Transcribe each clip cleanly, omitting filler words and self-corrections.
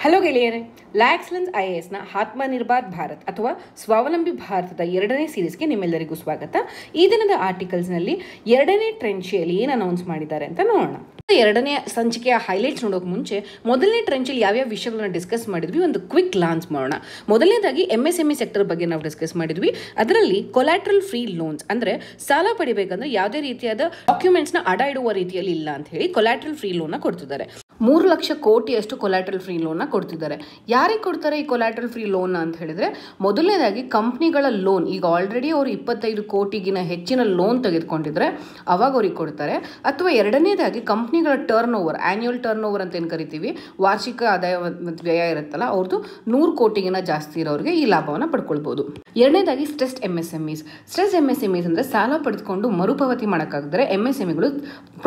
Hello ಗೆಳೆಯರೇ, ಲಾ excellence IASನ Atmanirbhar Bharat ಅಥವಾ ಸ್ವಾವಲಂಬಿ ಭಾರತದ 2ನೇ ಸೀರೀಸ್ಗೆ ನಿಮ್ಮೆಲ್ಲರಿಗೂ ಸ್ವಾಗತ. ಈ ದಿನದ ಆರ್ಟಿಕಲ್ಸ್ನಲ್ಲಿ 2ನೇ ಟ್ರೆಂಚಿಯಲ್ಲಿ ಏನು ಅನೌನ್ಸ್ ಮಾಡಿದ್ದಾರೆ ಅಂತ ನೋಡೋಣ. 2ನೇ ಸಂಚಿಕೆಯ ಹೈಲೈಟ್ಸ್ ನೋಡೋಕೆ ಮುಂಚೆ ಮೊದಲನೇ ಟ್ರೆಂಚಲ್ಲಿ ಯಾವ್ಯಾವ ವಿಷಯಗಳನ್ನ ಡಿಸ್ಕಸ್ ಮಾಡಿದ್ವಿ ಒಂದು ಕ್ವಿಕ್ ಗ್ಲಾನ್ಸ್ ಮಾಡೋಣ. ಮೊದಲನೇದಾಗಿ MSME ಸೆಕ್ಟರ್ ಬಗ್ಗೆ ನಾವು ಡಿಸ್ಕಸ್ ಮಾಡಿದ್ವಿ. ಅದರಲ್ಲಿ ಕೊಲಾಟ್ರಲ್ ಫ್ರೀ ಲೋನ್ಸ್ ಅಂದರೆ ಸಾಲ ಪಡಿಬೇಕಂದ್ರೆ ಯಾವುದೇ ರೀತಿಯಾದ ಡಾಕ್ಯುಮೆಂಟ್ಸ್ನ ಅಡ ಇಡುವ ರೀತಿಯಲ್ಲಿ ಇಲ್ಲ ಅಂತ ಹೇಳಿ ಕೊಲಾಟ್ರಲ್ ಫ್ರೀ ಲೋನ್ನ ಕೊಡ್ತಿದ್ದಾರೆ. 3 ಲಕ್ಷ ಕೋಟಿಯಷ್ಟು ಕೊಲಾಟ್ರಲ್ ಫ್ರೀ ಲೋನ್ನ ಕೊಡ್ತಿದ್ದಾರೆ. ಯಾರಿಗೆ ಕೊಡ್ತಾರೆ ಈ ಕೊಲಾಟ್ರಲ್ ಫ್ರೀ ಲೋನ್ ಅಂತ ಹೇಳಿದ್ರೆ, ಮೊದಲನೇದಾಗಿ ಕಂಪ್ನಿಗಳ ಲೋನ್, ಈಗ ಆಲ್ರೆಡಿ ಅವರು 25 ಕೋಟಿಗಿನ ಹೆಚ್ಚಿನ ಲೋನ್ ತೆಗೆದುಕೊಂಡಿದ್ರೆ ಅವಾಗ ಅವ್ರಿಗೆ ಕೊಡ್ತಾರೆ. ಅಥವಾ ಎರಡನೇದಾಗಿ ಕಂಪ್ನಿಗಳ turnover, annual turnover ಅಂತ ಏನು ಕರಿತೀವಿ, ವಾರ್ಷಿಕ ಆದಾಯ ಮತ್ತು ವ್ಯಯ ಇರುತ್ತಲ್ಲ, ಅವ್ರದ್ದು 100 ಕೋಟಿಗಿನ ಜಾಸ್ತಿ ಇರೋರಿಗೆ ಈ ಲಾಭವನ್ನು ಪಡ್ಕೊಳ್ಬೋದು. ಎರಡನೇದಾಗಿ ಸ್ಟ್ರೆಸ್ಡ್ MSMEs. ಸ್ಟ್ರೆಸ್ MSMEs ಅಂದರೆ ಸಾಲ ಪಡೆದುಕೊಂಡು ಮರುಪಾವತಿ ಮಾಡೋಕ್ಕಾಗದ್ರೆ MSMEಗಳು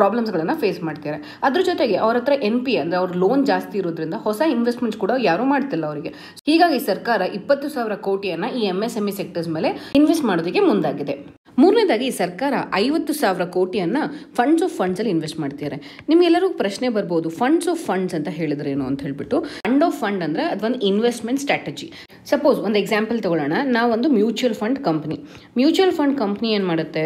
ಪ್ರಾಬ್ಲಮ್ಸ್ಗಳನ್ನು ಫೇಸ್ ಮಾಡ್ತಾರೆ. ಅದ್ರ ಜೊತೆಗೆ ಅವ್ರ ಹತ್ರ NP ಅಂದರೆ ಅವ್ರ ಲೋನ್ ಜಾಸ್ತಿ ಇರೋದ್ರಿಂದ ಹೊಸ ಇನ್ವೆಸ್ಟ್ಮೆಂಟ್ಸ್ ಕೂಡ ಯಾರೂ ಮಾಡ್ತಿಲ್ಲ ಅವರಿಗೆ. ಹೀಗಾಗಿ ಸರ್ಕಾರ 20,000 ಕೋಟಿಯನ್ನು ಈ MSME ಸೆಕ್ಟರ್ಸ್ ಮೇಲೆ ಇನ್ವೆಸ್ಟ್ ಮಾಡೋದಕ್ಕೆ ಮುಂದಾಗಿದೆ. ಮೂರನೇದಾಗಿ ಸರ್ಕಾರ 50,000 ಕೋಟಿಯನ್ನು ಫಂಡ್ಸ್ ಆಫ್ ಫಂಡ್ಸ್ ಅಲ್ಲಿ ಇನ್ವೆಸ್ಟ್ ಮಾಡ್ತಿದ್ದಾರೆ. ನಿಮ್ಗೆಲ್ಲರಿಗೂ ಪ್ರಶ್ನೆ ಬರ್ಬೋದು, ಫಂಡ್ಸ್ ಆಫ್ ಫಂಡ್ಸ್ ಅಂತ ಹೇಳಿದ್ರೆ ಏನು ಅಂತ ಹೇಳ್ಬಿಟ್ಟು. ಫಂಡ್ ಆಫ್ ಫಂಡ್ ಅಂದರೆ ಅದೊಂದು ಇನ್ವೆಸ್ಟ್ಮೆಂಟ್ ಸ್ಟ್ರಾಟಜಿ. ಸಪೋಸ್ ಒಂದು ಎಕ್ಸಾಂಪಲ್ ತಗೊಳ್ಳೋಣ, ನಾವೊಂದು mutual fund company. Mutual fund company ಏನು ಮಾಡುತ್ತೆ,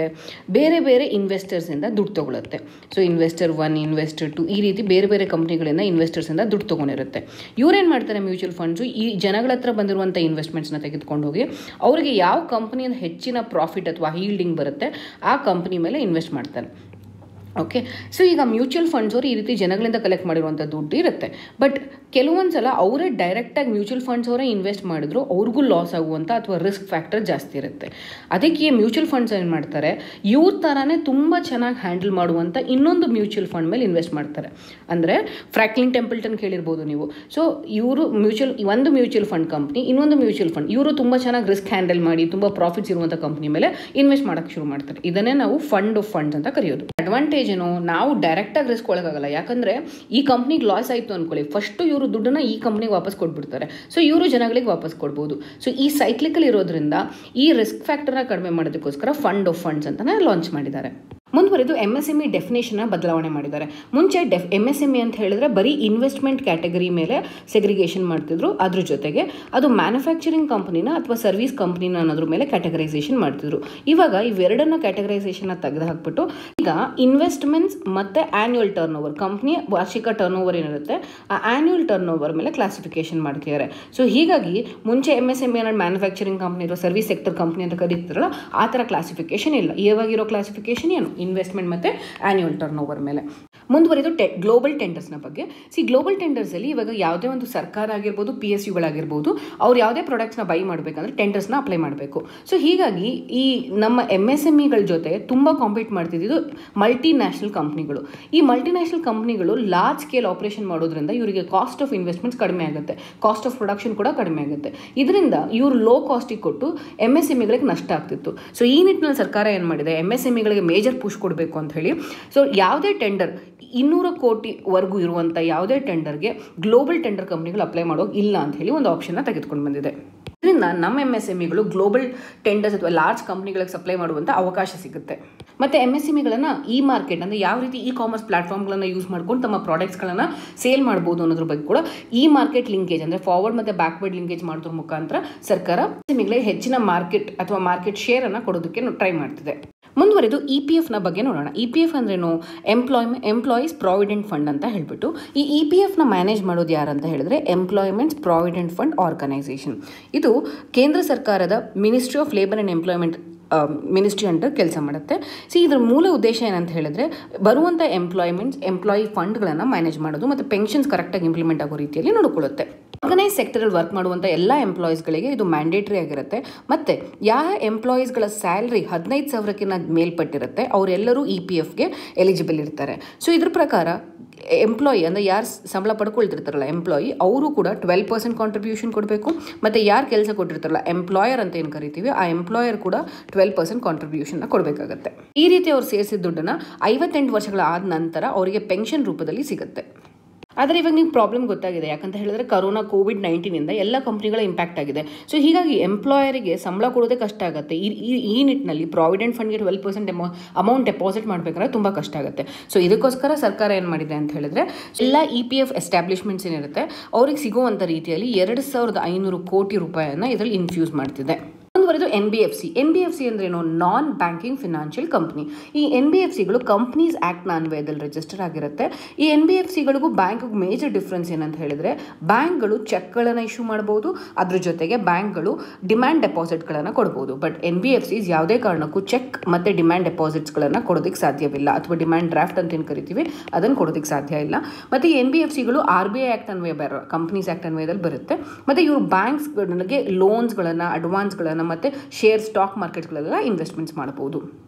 ಬೇರೆ ಬೇರೆ ಇನ್ವೆಸ್ಟರ್ಸಿಂದ ದುಡ್ಡು ತಗೊಳುತ್ತೆ. ಸೊ ಇನ್ವೆಸ್ಟರ್ 1, ಇನ್ವೆಸ್ಟರ್ 2 ಈ ರೀತಿ ಬೇರೆ ಬೇರೆ ಕಂಪ್ನಿಗಳಿಂದ ಇನ್ವೆಸ್ಟರ್ಸಿಂದ ದುಡ್ಡು ತೊಗೊಂಡಿರುತ್ತೆ. ಇವ್ರೇನು ಮಾಡ್ತಾರೆ, ಮ್ಯೂಚುವಲ್ ಫಂಡ್ಸು ಈ ಜನಗಳ ಹತ್ರ ಬಂದಿರುವಂಥ ಇನ್ವೆಸ್ಟ್ಮೆಂಟ್ಸ್ನ ತೆಗೆದುಕೊಂಡು ಹೋಗಿ ಅವರಿಗೆ ಯಾವ ಕಂಪ್ನಿಯಿಂದ ಹೆಚ್ಚಿನ ಪ್ರಾಫಿಟ್ ಅಥವಾ ಹೀಲ್ಡಿಂಗ್ ಬರುತ್ತೆ ಆ ಕಂಪ್ನಿ ಮೇಲೆ ಇನ್ವೆಸ್ಟ್ ಮಾಡ್ತಾರೆ. ಓಕೆ, ಸೊ ಈಗ ಮ್ಯೂಚುವಲ್ ಫಂಡ್ಸ್ ಅವರು ಈ ರೀತಿ ಜನಗಳಿಂದ ಕಲೆಕ್ಟ್ ಮಾಡಿರುವಂಥ ದುಡ್ಡು ಇರುತ್ತೆ. ಬಟ್ ಕೆಲವೊಂದು ಸಲ ಅವರೇ ಡೈರೆಕ್ಟಾಗಿ ಮ್ಯೂಚುವಲ್ ಫಂಡ್ಸ್ ಅವರೇ ಇನ್ವೆಸ್ಟ್ ಮಾಡಿದ್ರು ಅವ್ರಿಗೂ ಲಾಸ್ ಆಗುವಂಥ ಅಥವಾ ರಿಸ್ಕ್ ಫ್ಯಾಕ್ಟರ್ ಜಾಸ್ತಿ ಇರುತ್ತೆ. ಅದಕ್ಕೆ ಮ್ಯೂಚುವಲ್ ಫಂಡ್ಸ್ ಏನು ಮಾಡ್ತಾರೆ, ಇವ್ರ ಥರನೇ ತುಂಬ ಚೆನ್ನಾಗಿ ಹ್ಯಾಂಡಲ್ ಮಾಡುವಂಥ ಇನ್ನೊಂದು ಮ್ಯೂಚುವಲ್ ಫಂಡ್ ಮೇಲೆ ಇನ್ವೆಸ್ಟ್ ಮಾಡ್ತಾರೆ. ಅಂದರೆ ಫ್ರ್ಯಾಂಕ್ಲಿನ್ ಟೆಂಪಲ್ಟನ್ ಕೇಳಿರ್ಬೋದು ನೀವು. ಸೊ ಇವರು ಒಂದು ಮ್ಯೂಚುವಲ್ ಫಂಡ್ ಕಂಪ್ನಿ, ಇನ್ನೊಂದು ಮ್ಯೂಚುವಲ್ ಫಂಡ್, ಇವರು ತುಂಬ ಚೆನ್ನಾಗಿ ರಿಸ್ಕ್ ಹ್ಯಾಂಡಲ್ ಮಾಡಿ ತುಂಬ ಪ್ರಾಫಿಟ್ಸ್ ಇರುವಂಥ ಕಂಪ್ನಿ ಮೇಲೆ ಇನ್ವೆಸ್ಟ್ ಮಾಡೋಕ್ಕೆ ಶುರು ಮಾಡ್ತಾರೆ. ಇದನ್ನೇ ನಾವು ಫಂಡ್ ಆಫ್ ಫಂಡ್ಸ್ ಅಂತ ಕರೆಯೋದು. ಅಡ್ವಾಂಟೇಜ್ ಏನು, ನಾವು ಡೈರೆಕ್ಟಾಗಿ ರಿಸ್ಕ್ ಒಳಗಾಗಲ್ಲ. ಯಾಕಂದರೆ ಈ ಕಂಪ್ನಿಗೆ ಲಾಸ್ ಆಯಿತು ಅಂದ್ಕೊಳ್ಳಿ, ಫಸ್ಟು ಇವರು ದುಡ್ಡನ್ನು ಈ ಕಂಪ್ನಿಗೆ ವಾಪಸ್ ಕೊಟ್ಬಿಡ್ತಾರೆ. ಸೊ ಇವರು ಜನಗಳಿಗೆ ವಾಪಸ್ ಕೊಡ್ಬೋದು. ಸೊ ಈ ಸೈಕ್ಲಿಕಲ್ ಇರೋದ್ರಿಂದ ಈ ರಿಸ್ಕ್ ಫ್ಯಾಕ್ಟರ್ನ ಕಡಿಮೆ ಮಾಡೋದಕ್ಕೋಸ್ಕರ ಫಂಡ್ ಆಫ್ ಫಂಡ್ಸ್ ಅಂತಲೇ ಲಾಂಚ್ ಮಾಡಿದ್ದಾರೆ. ಮುಂದುವರೆದು MSME ಡೆಫಿನೇಷನ್ನ ಬದಲಾವಣೆ ಮಾಡಿದ್ದಾರೆ. ಮುಂಚೆ MSME ಅಂತ ಹೇಳಿದ್ರೆ ಬರೀ ಇನ್ವೆಸ್ಟ್ಮೆಂಟ್ ಕ್ಯಾಟಗರಿ ಮೇಲೆ ಸೆಗ್ರಿಗೇಷನ್ ಮಾಡ್ತಿದ್ರು. ಅದ್ರ ಜೊತೆಗೆ ಅದು ಮ್ಯಾನುಫ್ಯಾಕ್ಚರಿಂಗ್ ಕಂಪ್ನಿನ ಅಥವಾ ಸರ್ವಿಸ್ ಕಂಪ್ನಿನ ಅನ್ನೋದ್ರ ಮೇಲೆ ಕ್ಯಾಟಗರೈಸೇಷನ್ ಮಾಡ್ತಿದ್ರು. ಇವಾಗ ಇವೆರಡನ್ನ ಕ್ಯಾಟಗರೈಸೇಷನ್ನ ತೆಗೆದು ಹಾಕ್ಬಿಟ್ಟು ಈಗ ಇನ್ವೆಸ್ಟ್ಮೆಂಟ್ಸ್ ಮತ್ತು ಆ್ಯನ್ಯುವಲ್ ಟರ್ನ್ ಓವರ್, ಕಂಪ್ನಿಯ ವಾರ್ಷಿಕ ಟರ್ನ್ ಓವರ್ ಏನಿರುತ್ತೆ ಆ ಆ್ಯನ್ಯುವಲ್ ಟರ್ನ್ ಓವರ್ ಮೇಲೆ ಕ್ಲಾಸಿಫಿಕೇಶನ್ ಮಾಡ್ತಿದ್ದಾರೆ. ಸೊ ಹೀಗಾಗಿ ಮುಂಚೆ MSME ಅನ್ನೋ ಮ್ಯಾನುಫ್ಯಾಕ್ಚರಿಂಗ್ ಕಂಪ್ನಿ ಅಥವಾ ಸರ್ವಿಸ್ ಸೆಕ್ಟರ್ ಕಂಪ್ನಿ ಅಂತ ಕರೀತಿದ್ರಲ್ಲ, ಆ ಥರ ಕ್ಲಾಸಿಫಿಕೇಶನ್ ಇಲ್ಲ. ಇವಾಗಿರೋ ಕ್ಲಾಸಿಫಿಕೇಶನ್ ಏನು, ಇನ್ವೆಸ್ಟ್ಮೆಂಟ್ ಮತ್ತು ಆ್ಯನ್ಯುವಲ್ ಟರ್ನ್ ಓವರ್ ಮೇಲೆ. ಮುಂದುವರೆದು ಗ್ಲೋಬಲ್ ಟೆಂಡರ್ಸ್ನ ಬಗ್ಗೆ. ಗ್ಲೋಬಲ್ ಟೆಂಡರ್ಸಲ್ಲಿ ಇವಾಗ ಯಾವುದೇ ಒಂದು ಸರ್ಕಾರ ಆಗಿರ್ಬೋದು, PSUಗಳಾಗಿರ್ಬೋದು, ಅವ್ರು ಯಾವುದೇ ಪ್ರಾಡಕ್ಟ್ಸ್ನ ಬೈ ಮಾಡಬೇಕಂದ್ರೆ ಟೆಂಡರ್ಸ್ನ ಅಪ್ಲೈ ಮಾಡಬೇಕು. ಸೊ ಹೀಗಾಗಿ ಈ ನಮ್ಮ MSMEಗಳ ಜೊತೆ ತುಂಬ ಕಾಂಪೀಟ್ ಮಾಡ್ತಿದ್ದು ಮಲ್ಟಿ ನ್ಯಾಷನಲ್ ಕಂಪ್ನಿಗಳು. ಈ ಮಲ್ಟಿ ನ್ಯಾಷನಲ್ ಕಂಪ್ನಿಗಳು ಲಾರ್ಜ್ ಸ್ಕೇಲ್ ಆಪರೇಷನ್ ಮಾಡೋದ್ರಿಂದ ಇವರಿಗೆ ಕಾಸ್ಟ್ ಆಫ್ ಇನ್ವೆಸ್ಟ್ಮೆಂಟ್ಸ್ ಕಡಿಮೆ ಆಗುತ್ತೆ, ಕಾಸ್ಟ್ ಆಫ್ ಪ್ರೊಡಕ್ಷನ್ ಕೂಡ ಕಡಿಮೆ ಆಗುತ್ತೆ. ಇದರಿಂದ ಇವರು ಲೋ ಕಾಸ್ಟಿಗೆ ಕೊಟ್ಟು MSMEಗಳಿಗೆ ನಷ್ಟ ಆಗ್ತಿತ್ತು. ಸೊ ಈ ನಿಟ್ಟಿನಲ್ಲಿ ಸರ್ಕಾರ ಏನು ಮಾಡಿದೆ, MSMEಗಳಿಗೆ ಮೇಜರ್ ಪುಷ್ ಕೊಡಬೇಕು ಅಂತ ಹೇಳಿ. ಸೊ ಯಾವುದೇ ಟೆಂಡರ್ 200 ಕೋಟಿವರೆಗೂ ಇರುವಂಥ ಯಾವುದೇ ಟೆಂಡರ್ಗೆ ಗ್ಲೋಬಲ್ ಟೆಂಡರ್ ಕಂಪ್ನಿಗಳು ಅಪ್ಲೈ ಮಾಡೋಕೆ ಇಲ್ಲ ಅಂತ ಹೇಳಿ ಒಂದು ಆಪ್ಷನ್ನ ತೆಗೆದುಕೊಂಡು ಬಂದಿದೆ. ಇದರಿಂದ ನಮ್ಮ MSMEಗಳು ಗ್ಲೋಬಲ್ ಟೆಂಡರ್ಸ್ ಅಥವಾ ಲಾರ್ಜ್ ಕಂಪ್ನಿಗಳಿಗೆ ಸಪ್ಲೈ ಮಾಡುವಂಥ ಅವಕಾಶ ಸಿಗುತ್ತೆ. ಮತ್ತು MSMEಗಳನ್ನು ಈ ಮಾರ್ಕೆಟ್ ಅಂದರೆ ಯಾವ ರೀತಿ ಕಾಮರ್ಸ್ ಪ್ಲಾಟ್ಫಾರ್ಮ್ಗಳನ್ನು ಯೂಸ್ ಮಾಡ್ಕೊಂಡು ತಮ್ಮ ಪ್ರಾಡಕ್ಟ್ಸ್ಗಳನ್ನು ಸೇಲ್ ಮಾಡ್ಬೋದು ಅನ್ನೋದ್ರ ಬಗ್ಗೆ ಕೂಡ ಈ ಮಾರ್ಕೆಟ್ ಲಿಂಕೇಜ್ ಅಂದರೆ ಫಾರ್ವರ್ಡ್ ಮತ್ತು ಬ್ಯಾಕ್ವರ್ಡ್ ಲಿಂಕೇಜ್ ಮಾಡೋದ್ರ ಮುಖಾಂತರ ಸರ್ಕಾರ MSMEಗಳಿಗೆ ಹೆಚ್ಚಿನ ಮಾರ್ಕೆಟ್ ಅಥವಾ ಮಾರ್ಕೆಟ್ ಶೇರನ್ನು ಕೊಡೋದಕ್ಕೆ ಟ್ರೈ ಮಾಡ್ತಿದೆ. ಮುಂದುವರೆದು EPFನ ಬಗ್ಗೆ ನೋಡೋಣ. EPF ಅಂದ್ರೇನು, ಎಂಪ್ಲಾಯೀಸ್ ಪ್ರಾವಿಡೆಂಟ್ ಫಂಡ್ ಅಂತ ಹೇಳ್ಬಿಟ್ಟು. ಈ EPFನ ಮ್ಯಾನೇಜ್ ಮಾಡೋದು ಯಾರು ಅಂತ ಹೇಳಿದ್ರೆ ಎಂಪ್ಲಾಯ್ಮೆಂಟ್ಸ್ ಪ್ರಾವಿಡೆಂಟ್ ಫಂಡ್ ಆರ್ಗನೈಸೇಷನ್. ಇದು ಕೇಂದ್ರ ಸರ್ಕಾರದ ministry of labour and employment ministry ಅಂತ ಕೆಲಸ ಮಾಡುತ್ತೆ. ಇದರ ಮೂಲ ಉದ್ದೇಶ ಏನಂತ ಹೇಳಿದ್ರೆ ಬರುವಂಥ ಎಂಪ್ಲಾಯಿ ಫಂಡ್ಗಳನ್ನು ಮ್ಯಾನೇಜ್ ಮಾಡೋದು ಮತ್ತು ಪೆನ್ಷನ್ಸ್ ಕರೆಕ್ಟಾಗಿ ಇಂಪ್ಲಿಮೆಂಟ್ ಆಗೋ ರೀತಿಯಲ್ಲಿ ನೋಡಿಕೊಳ್ಳುತ್ತೆ. ಆರ್ಗನೈಸ್ ಸೆಕ್ಟರಲ್ಲಿ ವರ್ಕ್ ಮಾಡುವಂಥ ಎಲ್ಲ ಎಂಪ್ಲಾಯೀಸ್ಗಳಿಗೆ ಇದು ಮ್ಯಾಂಡೇಟ್ರಿ ಆಗಿರುತ್ತೆ. ಮತ್ತು ಯಾವ ಎಂಪ್ಲಾಯೀಸ್ಗಳ ಸ್ಯಾಲ್ರಿ 15,000ಕ್ಕಿಂತ ಮೇಲ್ಪಟ್ಟಿರುತ್ತೆ ಅವರೆಲ್ಲರೂ EPFಗೆ ಎಲಿಜಿಬಲ್ ಇರ್ತಾರೆ. ಸೊ ಇದ್ರ ಪ್ರಕಾರ ಎಂಪ್ಲಾಯಿ ಅಂದರೆ ಯಾರು ಸಂಬಳ ಪಡ್ಕೊಳ್ತಿರ್ತಾರಲ್ಲ ಎಂಪ್ಲಾಯಿ, ಅವರು ಕೂಡ 12% ಕಾಂಟ್ರಿಬ್ಯೂಷನ್ ಕೊಡಬೇಕು. ಮತ್ತು ಯಾರು ಕೆಲಸ ಕೊಟ್ಟಿರ್ತಾರಲ್ಲ ಎಂಪ್ಲಾಯರ್ ಅಂತ ಏನು ಕರಿತೀವಿ, ಆ ಎಂಪ್ಲಾಯರ್ ಕೂಡ 12% ಕಾಂಟ್ರಿಬ್ಯೂಷನ್ನ ಕೊಡಬೇಕಾಗತ್ತೆ. ಈ ರೀತಿ ಅವ್ರು ಸೇರಿಸಿದ ದುಡ್ಡನ್ನು 58 ವರ್ಷಗಳ ಆದ ನಂತರ ಅವರಿಗೆ ಪೆನ್ಷನ್ ರೂಪದಲ್ಲಿ ಸಿಗುತ್ತೆ. ಆದರೆ ಇವಾಗ ನೀವು ಪ್ರಾಬ್ಲಮ್ ಗೊತ್ತಾಗಿದೆ, ಯಾಕಂತ ಹೇಳಿದ್ರೆ ಕರೋನಾ ಕೋವಿಡ್-19 ಎಲ್ಲ ಕಂಪ್ನಿಗಳ ಇಂಪ್ಯಾಕ್ಟ್ ಆಗಿದೆ. ಸೊ ಹೀಗಾಗಿ ಎಂಪ್ಲಾಯರಿಗೆ ಸಂಬಳ ಕೊಡೋದೇ ಕಷ್ಟ ಆಗುತ್ತೆ. ಈ ನಿಟ್ಟಿನಲ್ಲಿ ಪ್ರಾವಿಡೆಂಟ್ ಫಂಡ್ಗೆ 12% ಅಮೌಂಟ್ ಡೆಪಾಸಿಟ್ ಮಾಡಬೇಕಾದ್ರೆ ತುಂಬ ಕಷ್ಟ ಆಗುತ್ತೆ. ಸೊ ಇದಕ್ಕೋಸ್ಕರ ಸರ್ಕಾರ ಏನು ಮಾಡಿದೆ ಅಂತ ಹೇಳಿದ್ರೆ ಎಲ್ಲ EPF ಎಸ್ಟಾಬ್ಲಿಷ್ಮೆಂಟ್ಸ್ ಏನಿರುತ್ತೆ ಅವ್ರಿಗೆ ಸಿಗುವಂಥ ರೀತಿಯಲ್ಲಿ 2500 ಕೋಟಿ ರೂಪಾಯಿಯನ್ನು ಇದರಲ್ಲಿ ಇನ್ಫ್ಯೂಸ್ ಮಾಡ್ತಿದೆ. ಮುಂದುವರೆದು NBFC ಅಂದ್ರೇನು, ನಾನ್ ಬ್ಯಾಂಕಿಂಗ್ ಫಿನಾನ್ಷಿಯಲ್ ಕಂಪ್ನಿ. ಈ NBFCಗಳು ಕಂಪ್ನೀಸ್ ಆ್ಯಕ್ಟ್ನ ಅನ್ವಯದಲ್ಲಿ ರಿಜಿಸ್ಟರ್ ಆಗಿರುತ್ತೆ. ಈ NBFCಗಳಿಗೂ ಬ್ಯಾಂಕ್ಗೂ ಮೇಜರ್ ಡಿಫ್ರೆನ್ಸ್ ಏನಂತ ಹೇಳಿದ್ರೆ, ಬ್ಯಾಂಕ್ಗಳು ಚೆಕ್ಗಳನ್ನು ಇಶ್ಯೂ ಮಾಡ್ಬೋದು, ಅದ್ರ ಜೊತೆಗೆ ಬ್ಯಾಂಕ್ಗಳು ಡಿಮ್ಯಾಂಡ್ ಡೆಪಾಸಿಟ್ಗಳನ್ನು ಕೊಡ್ಬೋದು. ಬಟ್ NBFCs ಯಾವುದೇ ಕಾರಣಕ್ಕೂ ಚೆಕ್ ಮತ್ತು ಡಿಮ್ಯಾಂಡ್ ಡೆಪಾಸಿಟ್ಸ್ಗಳನ್ನು ಕೊಡೋದಕ್ಕೆ ಸಾಧ್ಯವಿಲ್ಲ, ಅಥವಾ ಡಿಮ್ಯಾಂಡ್ ಡ್ರಾಫ್ಟ್ ಅಂತ ಏನು ಕರಿತೀವಿ ಅದನ್ನು ಕೊಡೋದಕ್ಕೆ ಸಾಧ್ಯ ಇಲ್ಲ. ಮತ್ತು ಈ NBFCಗಳು RBI ಆ್ಯಕ್ಟ್ ಅನ್ವಯ ಕಂಪ್ನೀಸ್ ಆ್ಯಕ್ಟ್ ಅನ್ವಯದಲ್ಲಿ ಬರುತ್ತೆ. ಮತ್ತು ಇವರು ಬ್ಯಾಂಕ್ಸ್ಗಳಿಗೆ ಲೋನ್ಸ್ಗಳನ್ನು, ಅಡ್ವಾನ್ಸ್ಗಳನ್ನು ಮತ್ತು ಶೇರ್ ಸ್ಟಾಕ್ ಮಾರ್ಕೆಟ್ಗಳೆಲ್ಲ ಇನ್ವೆಸ್ಟ್ಮೆಂಟ್ಸ್ ಮಾಡಬಹುದು.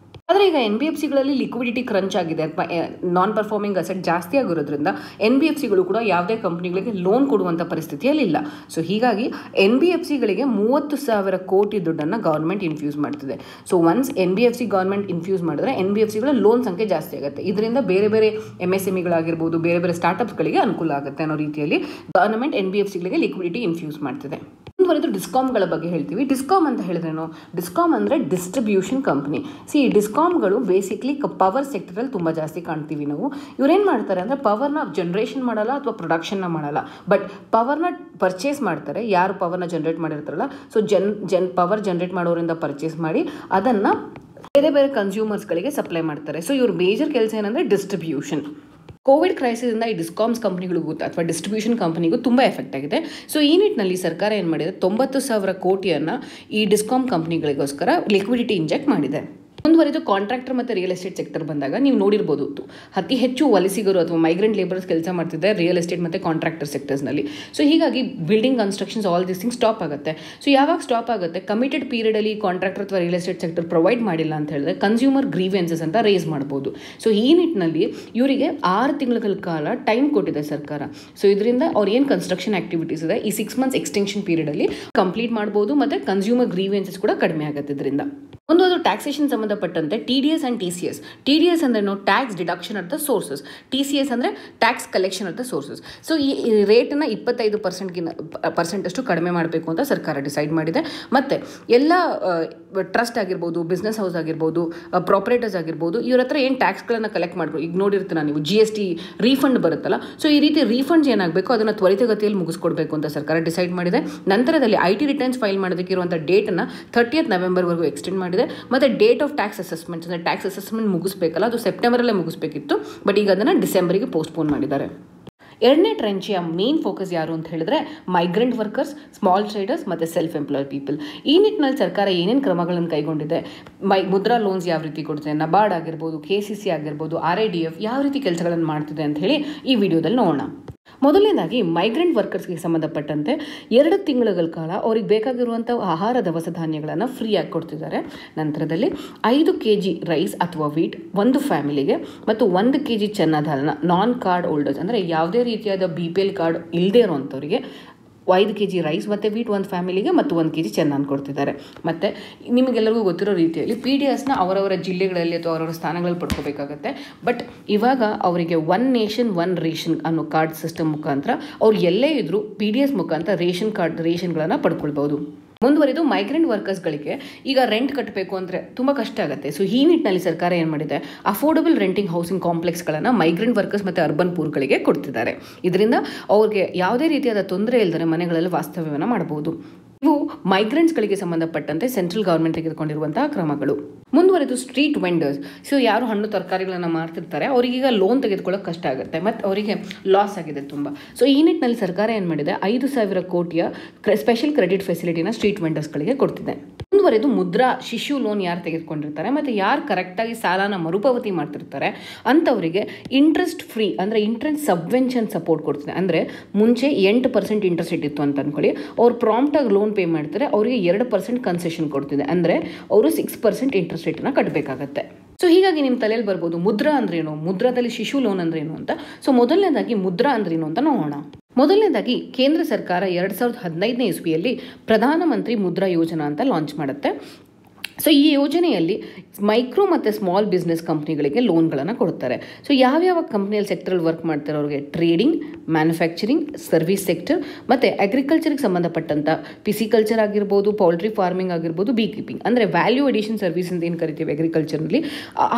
ಆದರೆ ಈಗ NBFCಗಳಲ್ಲಿ ಲಿಕ್ವಿಡಿಟಿ ಕ್ರಂಚ್ ಆಗಿದೆ, ಅಥವಾ ನಾನ್ ಪರ್ಫಾರ್ಮಿಂಗ್ ಅಸೆಟ್ ಜಾಸ್ತಿ ಆಗಿರೋದ್ರಿಂದ NBFCಗಳು ಕೂಡ ಯಾವುದೇ ಕಂಪ್ನಿಗಳಿಗೆ ಲೋನ್ ಕೊಡುವಂಥ ಪರಿಸ್ಥಿತಿಯಲ್ಲಿ ಇಲ್ಲ. ಸೊ ಹೀಗಾಗಿ NBFCಗಳಿಗೆ 30,000 ಕೋಟಿ ದುಡ್ಡನ್ನು ಗೌರ್ಮೆಂಟ್ ಇನ್ಫ್ಯೂಸ್ ಮಾಡ್ತಿದೆ. So once NBFC government infuse ಮಾಡಿದ್ರೆ NBFCಗಳ ಲೋನ್ ಸಂಖ್ಯೆ ಜಾಸ್ತಿ ಆಗುತ್ತೆ. ಇದರಿಂದ ಬೇರೆ ಬೇರೆ MSMEಗಳಾಗಿರ್ಬೋದು, ಬೇರೆ ಬೇರೆ ಸ್ಟಾರ್ಟಪ್ಸ್ಗಳಿಗೆ ಅನುಕೂಲ ಆಗುತ್ತೆ ಅನ್ನೋ ರೀತಿಯಲ್ಲಿ ಗೌರ್ಮೆಂಟ್ NBFCಗಳಿಗೆ ಲಿಕ್ವಿಡಿಟಿ ಇನ್ಫ್ಯೂಸ್ ಮಾಡ್ತಿದೆ. ಮುಂದುವರೆದು ಡಿಸ್ಕಾಮ್ಗಳ ಬಗ್ಗೆ ಹೇಳ್ತೀವಿ. ಡಿಸ್ಕಾಮ್ ಅಂತ ಹೇಳಿದ್ರೇನು, ಡಿಸ್ಕಾಮ್ ಅಂದರೆ ಡಿಸ್ಟ್ರಿಬ್ಯೂಷನ್ ಕಂಪ್ನಿ. ಡಿಸ್ಕಾಮ್ಗಳು ಬೇಸಿಕ್ಲಿ ಪವರ್ ಸೆಕ್ಟರಲ್ಲಿ ತುಂಬ ಜಾಸ್ತಿ ಕಾಣ್ತೀವಿ ನಾವು. ಇವ್ರೇನು ಮಾಡ್ತಾರೆ ಅಂದರೆ ಪವರ್ನ ಜನರೇಷನ್ ಮಾಡಲ್ಲ ಅಥವಾ ಪ್ರೊಡಕ್ಷನ್ನ ಮಾಡಲ್ಲ, ಬಟ್ ಪವರ್ನ ಪರ್ಚೇಸ್ ಮಾಡ್ತಾರೆ. ಯಾರು ಪವರ್ನ ಜನರೇಟ್ ಮಾಡಿರ್ತಾರಲ್ಲ, ಸೊ ಪವರ್ ಜನರೇಟ್ ಮಾಡೋರಿಂದ ಪರ್ಚೇಸ್ ಮಾಡಿ ಅದನ್ನು ಬೇರೆ ಬೇರೆ ಕನ್ಸ್ಯೂಮರ್ಸ್ಗಳಿಗೆ ಸಪ್ಲೈ ಮಾಡ್ತಾರೆ. ಸೊ ಇವ್ರ ಮೇಜರ್ ಕೆಲಸ ಏನಂದರೆ ಡಿಸ್ಟ್ರಿಬ್ಯೂಷನ್. ಕೋವಿಡ್ ಕ್ರೈಸಿಸಿಂದ ಈ ಡಿಸ್ಕಾಮ್ಸ್ ಕಂಪ್ನಿಗಳಿಗೂ ಅಥವಾ ಡಿಸ್ಟ್ರಿಬ್ಯೂಷನ್ ಕಂಪ್ನಿಗೂ ತುಂಬ ಎಫೆಕ್ಟ್ ಆಗಿದೆ. ಸೊ ಈ ನಿಟ್ಟಿನಲ್ಲಿ ಸರ್ಕಾರ ಏನು ಮಾಡಿದೆ, 90,000 ಕೋಟಿಯನ್ನು ಈ ಡಿಸ್ಕಾಮ್ ಕಂಪ್ನಿಗಳಿಗೋಸ್ಕರ ಲಿಕ್ವಿಡಿಟಿ ಇಂಜೆಕ್ಟ್ ಮಾಡಿದೆ. ಮುಂದುವರೆದು ಕಾಂಟ್ರಾಕ್ಟರ್ ಮತ್ತು ರಿಯಲ್ ಎಸ್ಟೇಟ್ ಸೆಕ್ಟರ್ ಬಂದಾಗ ನೀವು ನೋಡಿರ್ಬೋದು, ಅತಿ ಹೆಚ್ಚು ವಲಸಿಗರು ಅಥವಾ ಮೈಗ್ರೆಂಟ್ ಲೇಬರ್ಸ್ ಕೆಲಸ ಮಾಡ್ತಿದ್ದಾರೆ ರಿಯಲ್ ಎಸ್ಟೇಟ್ ಮತ್ತು ಕಾಂಟ್ರಾಕ್ಟರ್ ಸೆಕ್ಟರ್ಸ್ನಲ್ಲಿ. ಸೊ ಹೀಗಾಗಿ building constructions all this thing stop ಆಗುತ್ತೆ. ಸೊ ಯಾವಾಗ ಸ್ಟಾಪ್ ಆಗುತ್ತೆ, ಕಮಿಟೆಡ್ ಪೀರಿಯಡಲ್ಲಿ ಕಾಂಟ್ರಾಕ್ಟರ್ ಅಥವಾ ರಿಯಲ್ ಎಸ್ಟೇಟ್ ಸೆಕ್ಟರ್ ಪ್ರೊವೈಡ್ ಮಾಡಿಲ್ಲ ಅಂತ ಹೇಳಿದ್ರೆ ಕನ್ಸ್ಯೂಮರ್ ಗ್ರೀವೆನ್ಸಸ್ ಅಂತ ರೇಸ್ ಮಾಡ್ಬೋದು. ಸೊ ಈ ನಿಟ್ಟಿನಲ್ಲಿ ಇವರಿಗೆ 6 ತಿಂಗಳ ಕಾಲ ಟೈಮ್ ಕೊಟ್ಟಿದೆ ಸರ್ಕಾರ. ಸೊ ಇದರಿಂದ ಅವ್ರು ಏನು ಕನ್ಸ್ಟ್ರಕ್ಷನ್ ಆಕ್ಟಿವಿಟೀಸ್ ಇದೆ ಈ 6 ಮಂತ್ಸ್ ಎಕ್ಸ್ಟೆನ್ಷನ್ ಪೀರಿಯಡಲ್ಲಿ ಕಂಪ್ಲೀಟ್ ಮಾಡ್ಬೋದು, ಮತ್ತು ಕನ್ಸ್ಯೂಮರ್ ಗ್ರೀವೆನ್ಸಸ್ ಕೂಡ ಕಡಿಮೆ ಆಗುತ್ತೆ ಇದರಿಂದ. ಒಂದು ಟ್ಯಾಕ್ಸೇಷನ್ ಸಂಬಂಧಪಟ್ಟಂತೆ TDS ಆ್ಯಂಡ್ TCS. TDS ಅಂದ್ರೇನು, tax deduction at the sources. TCS ಅಂದರೆ tax collection at the sources. So ಈ ರೇಟನ್ನು 25% ಅಷ್ಟು ಕಡಿಮೆ ಮಾಡಬೇಕು ಅಂತ ಸರ್ಕಾರ ಡಿಸೈಡ್ ಮಾಡಿದೆ. ಮತ್ತು ಎಲ್ಲ ಟ್ರಸ್ಟ್ ಆಗಿರ್ಬೋದು, ಬಿಸ್ನೆಸ್ ಹೌಸ್ ಆಗಿರ್ಬೋದು, ಪ್ರಾಪರೇಟರ್ಸ್ ಆಗಿರ್ಬೋದು, ಇವ್ರ ಹತ್ರ ಏನು ಟ್ಯಾಕ್ಸ್ಗಳನ್ನು ಕಲೆಕ್ಟ್ ಮಾಡ್ಬೋದು. ಈಗ ನೋಡಿರ್ತೀರ ನೀವು GST ರೀಫಂಡ್ ಬರುತ್ತಲ್ಲ, ಸೊ ಈ ರೀತಿ ರೀಫಂಡ್ಸ್ ಏನಾಗಬೇಕು ಅದನ್ನು ತ್ವರಿತಗತಿಯಲ್ಲಿ ಮುಗಿಸ್ಕೊಡ್ಬೇಕು ಅಂತ ಸರ್ಕಾರ ಡಿಸೈಡ್ ಮಾಡಿದೆ. ನಂತರದಲ್ಲಿ IT ರಿಟರ್ನ್ಸ್ ಫೈಲ್ ಮಾಡೋದಕ್ಕಿರುವಂಥ ಡೇಟನ್ನು 30th ನವೆಂಬರ್ವರೆಗೂ ಎಕ್ಸ್ಟೆಂಡ್ ಮಾಡಿದೆ. ಮತ್ತು ಡೇಟ್ ಆಫ್ ಟ್ಯಾಕ್ಸ್ ಅಸೆಸ್ಮೆಂಟ್ ಅಂದರೆ ಟ್ಯಾಕ್ಸ್ ಅಸೆಸ್ಮೆಂಟ್ ಮುಗಿಸ್ಬೇಕಲ್ಲ, ಅದು ಸೆಪ್ಟೆಂಬರಲ್ಲೇ ಮುಗಿಸ್ಬೇಕಿತ್ತು, ಬಟ್ ಈಗ ಅದನ್ನು ಡಿಸೆಂಬರಿಗೆ ಪೋಸ್ಟ್ಪೋನ್ ಮಾಡಿದ್ದಾರೆ. ಎರಡನೇ ಟ್ರೆಂಚಿಯ ಮೇನ್ ಫೋಕಸ್ ಯಾರು ಅಂತ ಹೇಳಿದ್ರೆ ಮೈಗ್ರೆಂಟ್ ವರ್ಕರ್ಸ್, ಸ್ಮಾಲ್ ಟ್ರೇಡರ್ಸ್ ಮತ್ತು ಸೆಲ್ಫ್ ಎಂಪ್ಲಾಯ್ಡ್ ಪೀಪಲ್. ಈ ನಿಟ್ಟಿನಲ್ಲಿ ಸರ್ಕಾರ ಏನೇನು ಕ್ರಮಗಳನ್ನು ಕೈಗೊಂಡಿದೆ, ಮುದ್ರಾ ಲೋನ್ಸ್ ಯಾವ ರೀತಿ ಕೊಡ್ತಿದೆ, ನಬಾರ್ಡ್ ಆಗಿರ್ಬೋದು, KCC ಆಗಿರ್ಬೋದು, RIDF ಯಾವ ರೀತಿ ಕೆಲಸಗಳನ್ನು ಮಾಡ್ತಿದೆ ಅಂತ ಹೇಳಿ ಈ ವಿಡಿಯೋದಲ್ಲಿ ನೋಡೋಣ. ಮೊದಲನೇದಾಗಿ ಮೈಗ್ರೆಂಟ್ ವರ್ಕರ್ಸ್ಗೆ ಸಂಬಂಧಪಟ್ಟಂತೆ 2 ತಿಂಗಳ ಕಾಲ ಅವ್ರಿಗೆ ಬೇಕಾಗಿರುವಂಥ ಆಹಾರ ದವಸ ಧಾನ್ಯಗಳನ್ನು ಫ್ರೀಯಾಗಿ ಕೊಡ್ತಿದ್ದಾರೆ. ನಂತರದಲ್ಲಿ 5 kg ರೈಸ್ ಅಥವಾ ವೀಟ್ ಒಂದು ಫ್ಯಾಮಿಲಿಗೆ, ಮತ್ತು 1 kg ಚೆನ್ನ ದಾಲ್ನ ನಾನ್ ಕಾರ್ಡ್ ಹೋಲ್ಡರ್ಸ್ ಅಂದರೆ ಯಾವುದೇ ರೀತಿಯಾದ BPL ಕಾರ್ಡ್ ಇಲ್ಲದೇ ಇರೋವಂಥವ್ರಿಗೆ 5 kg ರೈಸ್ ಮತ್ತು ವೀಟ್ ಒಂದು ಫ್ಯಾಮಿಲಿಗೆ, ಮತ್ತು 1 kg ಚೆನ್ನಾಗಿ ಕೊಡ್ತಿದ್ದಾರೆ. ಮತ್ತು ನಿಮಗೆಲ್ಲರಿಗೂ ಗೊತ್ತಿರೋ ರೀತಿಯಲ್ಲಿ PDSನ ಅವರವರ ಜಿಲ್ಲೆಗಳಲ್ಲಿ ಅಥವಾ ಅವರವರ ಸ್ಥಾನಗಳಲ್ಲಿ ಪಡ್ಕೋಬೇಕಾಗತ್ತೆ. ಬಟ್ ಇವಾಗ ಅವರಿಗೆ 1 ನೇಷನ್ 1 ರೇಷನ್ ಅನ್ನೋ ಕಾರ್ಡ್ ಸಿಸ್ಟಮ್ ಮುಖಾಂತರ ಅವ್ರು ಎಲ್ಲೇ ಇದ್ದರೂ PDS ಮುಖಾಂತರ ರೇಷನ್ಗಳನ್ನು ಪಡ್ಕೊಳ್ಬೋದು. ಮುಂದುವರೆದು ಮೈಗ್ರೆಂಟ್ ವರ್ಕರ್ಸ್ಗಳಿಗೆ ಈಗ ರೆಂಟ್ ಕಟ್ಟಬೇಕು ಅಂದರೆ ತುಂಬ ಕಷ್ಟ ಆಗುತ್ತೆ. ಸೊ ಈ ನಿಟ್ಟಿನಲ್ಲಿ ಸರ್ಕಾರ ಏನು ಮಾಡಿದೆ, ಅಫೋರ್ಡಬಲ್ ರೆಂಟಿಂಗ್ ಹೌಸಿಂಗ್ ಕಾಂಪ್ಲೆಕ್ಸ್ಗಳನ್ನು ಮೈಗ್ರೆಂಟ್ ವರ್ಕರ್ಸ್ ಮತ್ತು ಅರ್ಬನ್ ಪೂರ್ಗಳಿಗೆ ಕೊಡ್ತಿದ್ದಾರೆ. ಇದರಿಂದ ಅವ್ರಿಗೆ ಯಾವುದೇ ರೀತಿಯಾದ ತೊಂದರೆ ಇಲ್ಲದೆ ಮನೆಗಳಲ್ಲಿ ವಾಸ್ತವ್ಯವನ್ನು ಮಾಡಬಹುದು. ಇವು ಮೈಗ್ರೆಂಟ್ಸ್ಗಳಿಗೆ ಸಂಬಂಧಪಟ್ಟಂತೆ ಸೆಂಟ್ರಲ್ ಗೌರ್ಮೆಂಟ್ ತೆಗೆದುಕೊಂಡಿರುವಂತಹ ಕ್ರಮಗಳು. ಮುಂದುವರೆದು ಸ್ಟ್ರೀಟ್ ವೆಂಡರ್ಸ್. ಸೊ ಯಾರು ಹಣ್ಣು ತರಕಾರಿಗಳನ್ನು ಮಾರ್ತಿರ್ತಾರೆ ಅವರಿಗೀಗ ಲೋನ್ ತೆಗೆದುಕೊಳ್ಳೋಕೆ ಕಷ್ಟ ಆಗುತ್ತೆ, ಮತ್ತು ಅವರಿಗೆ ಲಾಸ್ ಆಗಿದೆ ತುಂಬ. ಸೊ ಈ ನಿಟ್ಟಿನಲ್ಲಿ ಸರ್ಕಾರ ಏನು ಮಾಡಿದೆ, 5,000 ಕೋಟಿಯ ಸ್ಪೆಷಲ್ ಕ್ರೆಡಿಟ್ ಫೆಸಿಲಿಟಿನ ಸ್ಟ್ರೀಟ್ ವೆಂಡರ್ಸ್ಗಳಿಗೆ ಕೊಡ್ತಿದೆ. ಮುಂದುವರೆದು ಮುದ್ರಾ ಶಿಶು ಲೋನ್ ಯಾರು ತೆಗೆದುಕೊಂಡಿರ್ತಾರೆ ಮತ್ತು ಯಾರು ಕರೆಕ್ಟಾಗಿ ಸಾಲನ ಮರುಪಾವತಿ ಮಾಡ್ತಿರ್ತಾರೆ ಅಂಥವರಿಗೆ ಇಂಟ್ರೆಸ್ಟ್ ಫ್ರೀ ಅಂದರೆ ಇಂಟ್ರೆಸ್ಟ್ ಸಬ್ವೆನ್ಷನ್ ಸಪೋರ್ಟ್ ಕೊಡ್ತಿದೆ. ಅಂದರೆ ಮುಂಚೆ 8% ಇಂಟ್ರೆಸ್ಟ್ ರೇಟ್ ಇತ್ತು ಅಂತ ಅಂದ್ಕೊಳ್ಳಿ, ಅವ್ರು ಪ್ರಾಂಪ್ಟಾಗಿ ಲೋನ್ ಪೇ ಮಾಡ್ತಾರೆ, ಅವರಿಗೆ 2% ಕನ್ಸೆಷನ್ ಕೊಡ್ತಿದೆ. ಅಂದರೆ ಅವರು 6% ಇಂಟ್ರೆಸ್ಟ್ ರೇಟನ್ನು ಕಟ್ಟಬೇಕಾಗತ್ತೆ. ಸೊ ಹೀಗಾಗಿ ನಿಮ್ಮ ತಲೆಯಲ್ಲಿ ಬರ್ಬೋದು ಮುದ್ರಾ ಅಂದ್ರೇನು, ಮುದ್ರಾದಲ್ಲಿ ಶಿಶು ಲೋನ್ ಅಂದ್ರೇನು ಅಂತ. ಸೊ ಮೊದಲನೇದಾಗಿ ಮುದ್ರಾ ಅಂದ್ರೇನು ಅಂತ ನೋಡೋಣ. ಮೊದಲನೇದಾಗಿ ಕೇಂದ್ರ ಸರ್ಕಾರ 2015ನೇ ಇಸ್ವಿಯಲ್ಲಿ ಪ್ರಧಾನಮಂತ್ರಿ ಮುದ್ರಾ ಯೋಜನಾ ಅಂತ ಲಾಂಚ್ ಮಾಡುತ್ತೆ. ಸೊ ಈ ಯೋಜನೆಯಲ್ಲಿ ಮೈಕ್ರೋ ಮತ್ತು ಸ್ಮಾಲ್ ಬಿಸ್ನೆಸ್ ಕಂಪ್ನಿಗಳಿಗೆ ಲೋನ್ಗಳನ್ನು ಕೊಡ್ತಾರೆ. ಸೊ ಯಾವ್ಯಾವ ಕಂಪ್ನಿಯಲ್ಲಿ ಸೆಕ್ಟರಲ್ಲಿ ವರ್ಕ್ ಮಾಡ್ತಾರೆ ಅವ್ರಿಗೆ ಟ್ರೇಡಿಂಗ್, ಮ್ಯಾನುಫ್ಯಾಕ್ಚರಿಂಗ್, ಸರ್ವಿಸ್ ಸೆಕ್ಟರ್ ಮತ್ತು ಅಗ್ರಿಕಲ್ಚರ್ಗೆ ಸಂಬಂಧಪಟ್ಟಂಥ ಪಿಸಿಕಲ್ಚರ್ ಆಗಿರ್ಬೋದು, ಪೌಲ್ಟ್ರಿ ಫಾರ್ಮಿಂಗ್ ಆಗಿರ್ಬೋದು, ಬೀ ಕೀಪಿಂಗ್ ಅಂದರೆ ವ್ಯಾಲ್ಯೂ ಎಡಿಷನ್ ಸರ್ವಿಸ್ ಅಂತ ಏನು ಕರಿತೀವಿ ಅಗ್ರಿಕಲ್ಚರ್ನಲ್ಲಿ,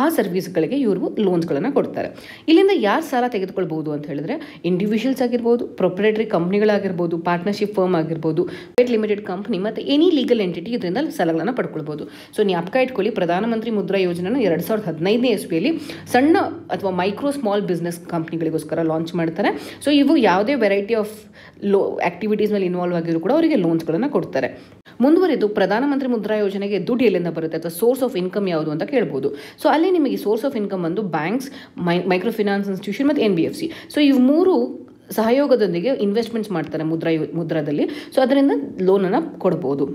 ಆ ಸರ್ವಿಸ್ಗಳಿಗೆ ಇವರು ಲೋನ್ಸ್ಗಳನ್ನು ಕೊಡ್ತಾರೆ. ಇಲ್ಲಿಂದ ಯಾರು ಸಾಲ ತೆಗೆದುಕೊಳ್ಬೋದು ಅಂತ ಹೇಳಿದ್ರೆ ಇಂಡಿವಿಜುವಲ್ಸ್ ಆಗಿರ್ಬೋದು, ಪ್ರೊಪ್ರೈಟರಿ ಕಂಪ್ನಿಗಳಾಗಿರ್ಬೋದು, ಪಾರ್ಟ್ನರ್ಶಿಪ್ ಫರ್ಮ್ ಆಗಿರ್ಬೋದು, ಪ್ರೈವೇಟ್ ಲಿಮಿಟೆಡ್ ಕಂಪ್ನಿ ಮತ್ತು ಎನಿ ಲೀಗಲ್ ಎಂಟಿಟಿ ಇದರಿಂದ ಸಾಲಗಳನ್ನು ಪಡ್ಕೊಳ್ಬೋದು. ಸೊ ಜ್ಞಾಪಕ ಇಟ್ಕೊಳ್ಳಿ, ಪ್ರಧಾನಮಂತ್ರಿ ಮುದ್ರಾ ಯೋಜನೆಯನ್ನು 2015ನೇ ಇಸ್ವಿಯಲ್ಲಿ ಸಣ್ಣ ಅಥವಾ ಮೈಕ್ರೋ ಸ್ಮಾಲ್ ಬಿಸ್ನೆಸ್ ಕಂಪ್ನಿಗಳಿಗೋಸ್ಕರ ಲಾಂಚ್ ಮಾಡ್ತಾರೆ. ಸೊ ಇವು ಯಾವುದೇ ವೆರೈಟಿ ಆಫ್ ಆಕ್ಟಿವಿಟೀಸ್ ಮೇಲೆ ಇನ್ವಾಲ್ವ್ ಆಗಿದ್ರು ಕೂಡ ಅವರಿಗೆ ಲೋನ್ಸ್ಗಳನ್ನು ಕೊಡ್ತಾರೆ. ಮುಂದುವರೆದು ಪ್ರಧಾನಮಂತ್ರಿ ಮುದ್ರಾ ಯೋಜನೆಗೆ ದುಡ್ಡು ಎಲ್ಲಿಂದ ಬರುತ್ತೆ ಅಥವಾ ಸೋರ್ಸ್ ಆಫ್ ಇನ್ಕಮ್ ಯಾವುದು ಅಂತ ಕೇಳ್ಬೋದು. ಸೊ ಅಲ್ಲಿ ನಿಮಗೆ ಸೋರ್ಸ್ ಆಫ್ ಇನ್ಕಮ್ ಬಂದು ಬ್ಯಾಂಕ್ಸ್, ಮೈಕ್ರೋ ಫಿನಾನ್ಸ್ ಇನ್ಸ್ಟಿಟ್ಯೂಷನ್ ಮತ್ತು NBFC. ಸೊ ಇವು ಮೂರು ಸಹಯೋಗದೊಂದಿಗೆ ಇನ್ವೆಸ್ಟ್ಮೆಂಟ್ಸ್ ಮಾಡ್ತಾರೆ ಮುದ್ರಾದಲ್ಲಿ. ಸೊ ಅದರಿಂದ ಲೋನನ್ನು ಕೊಡ್ಬೋದು.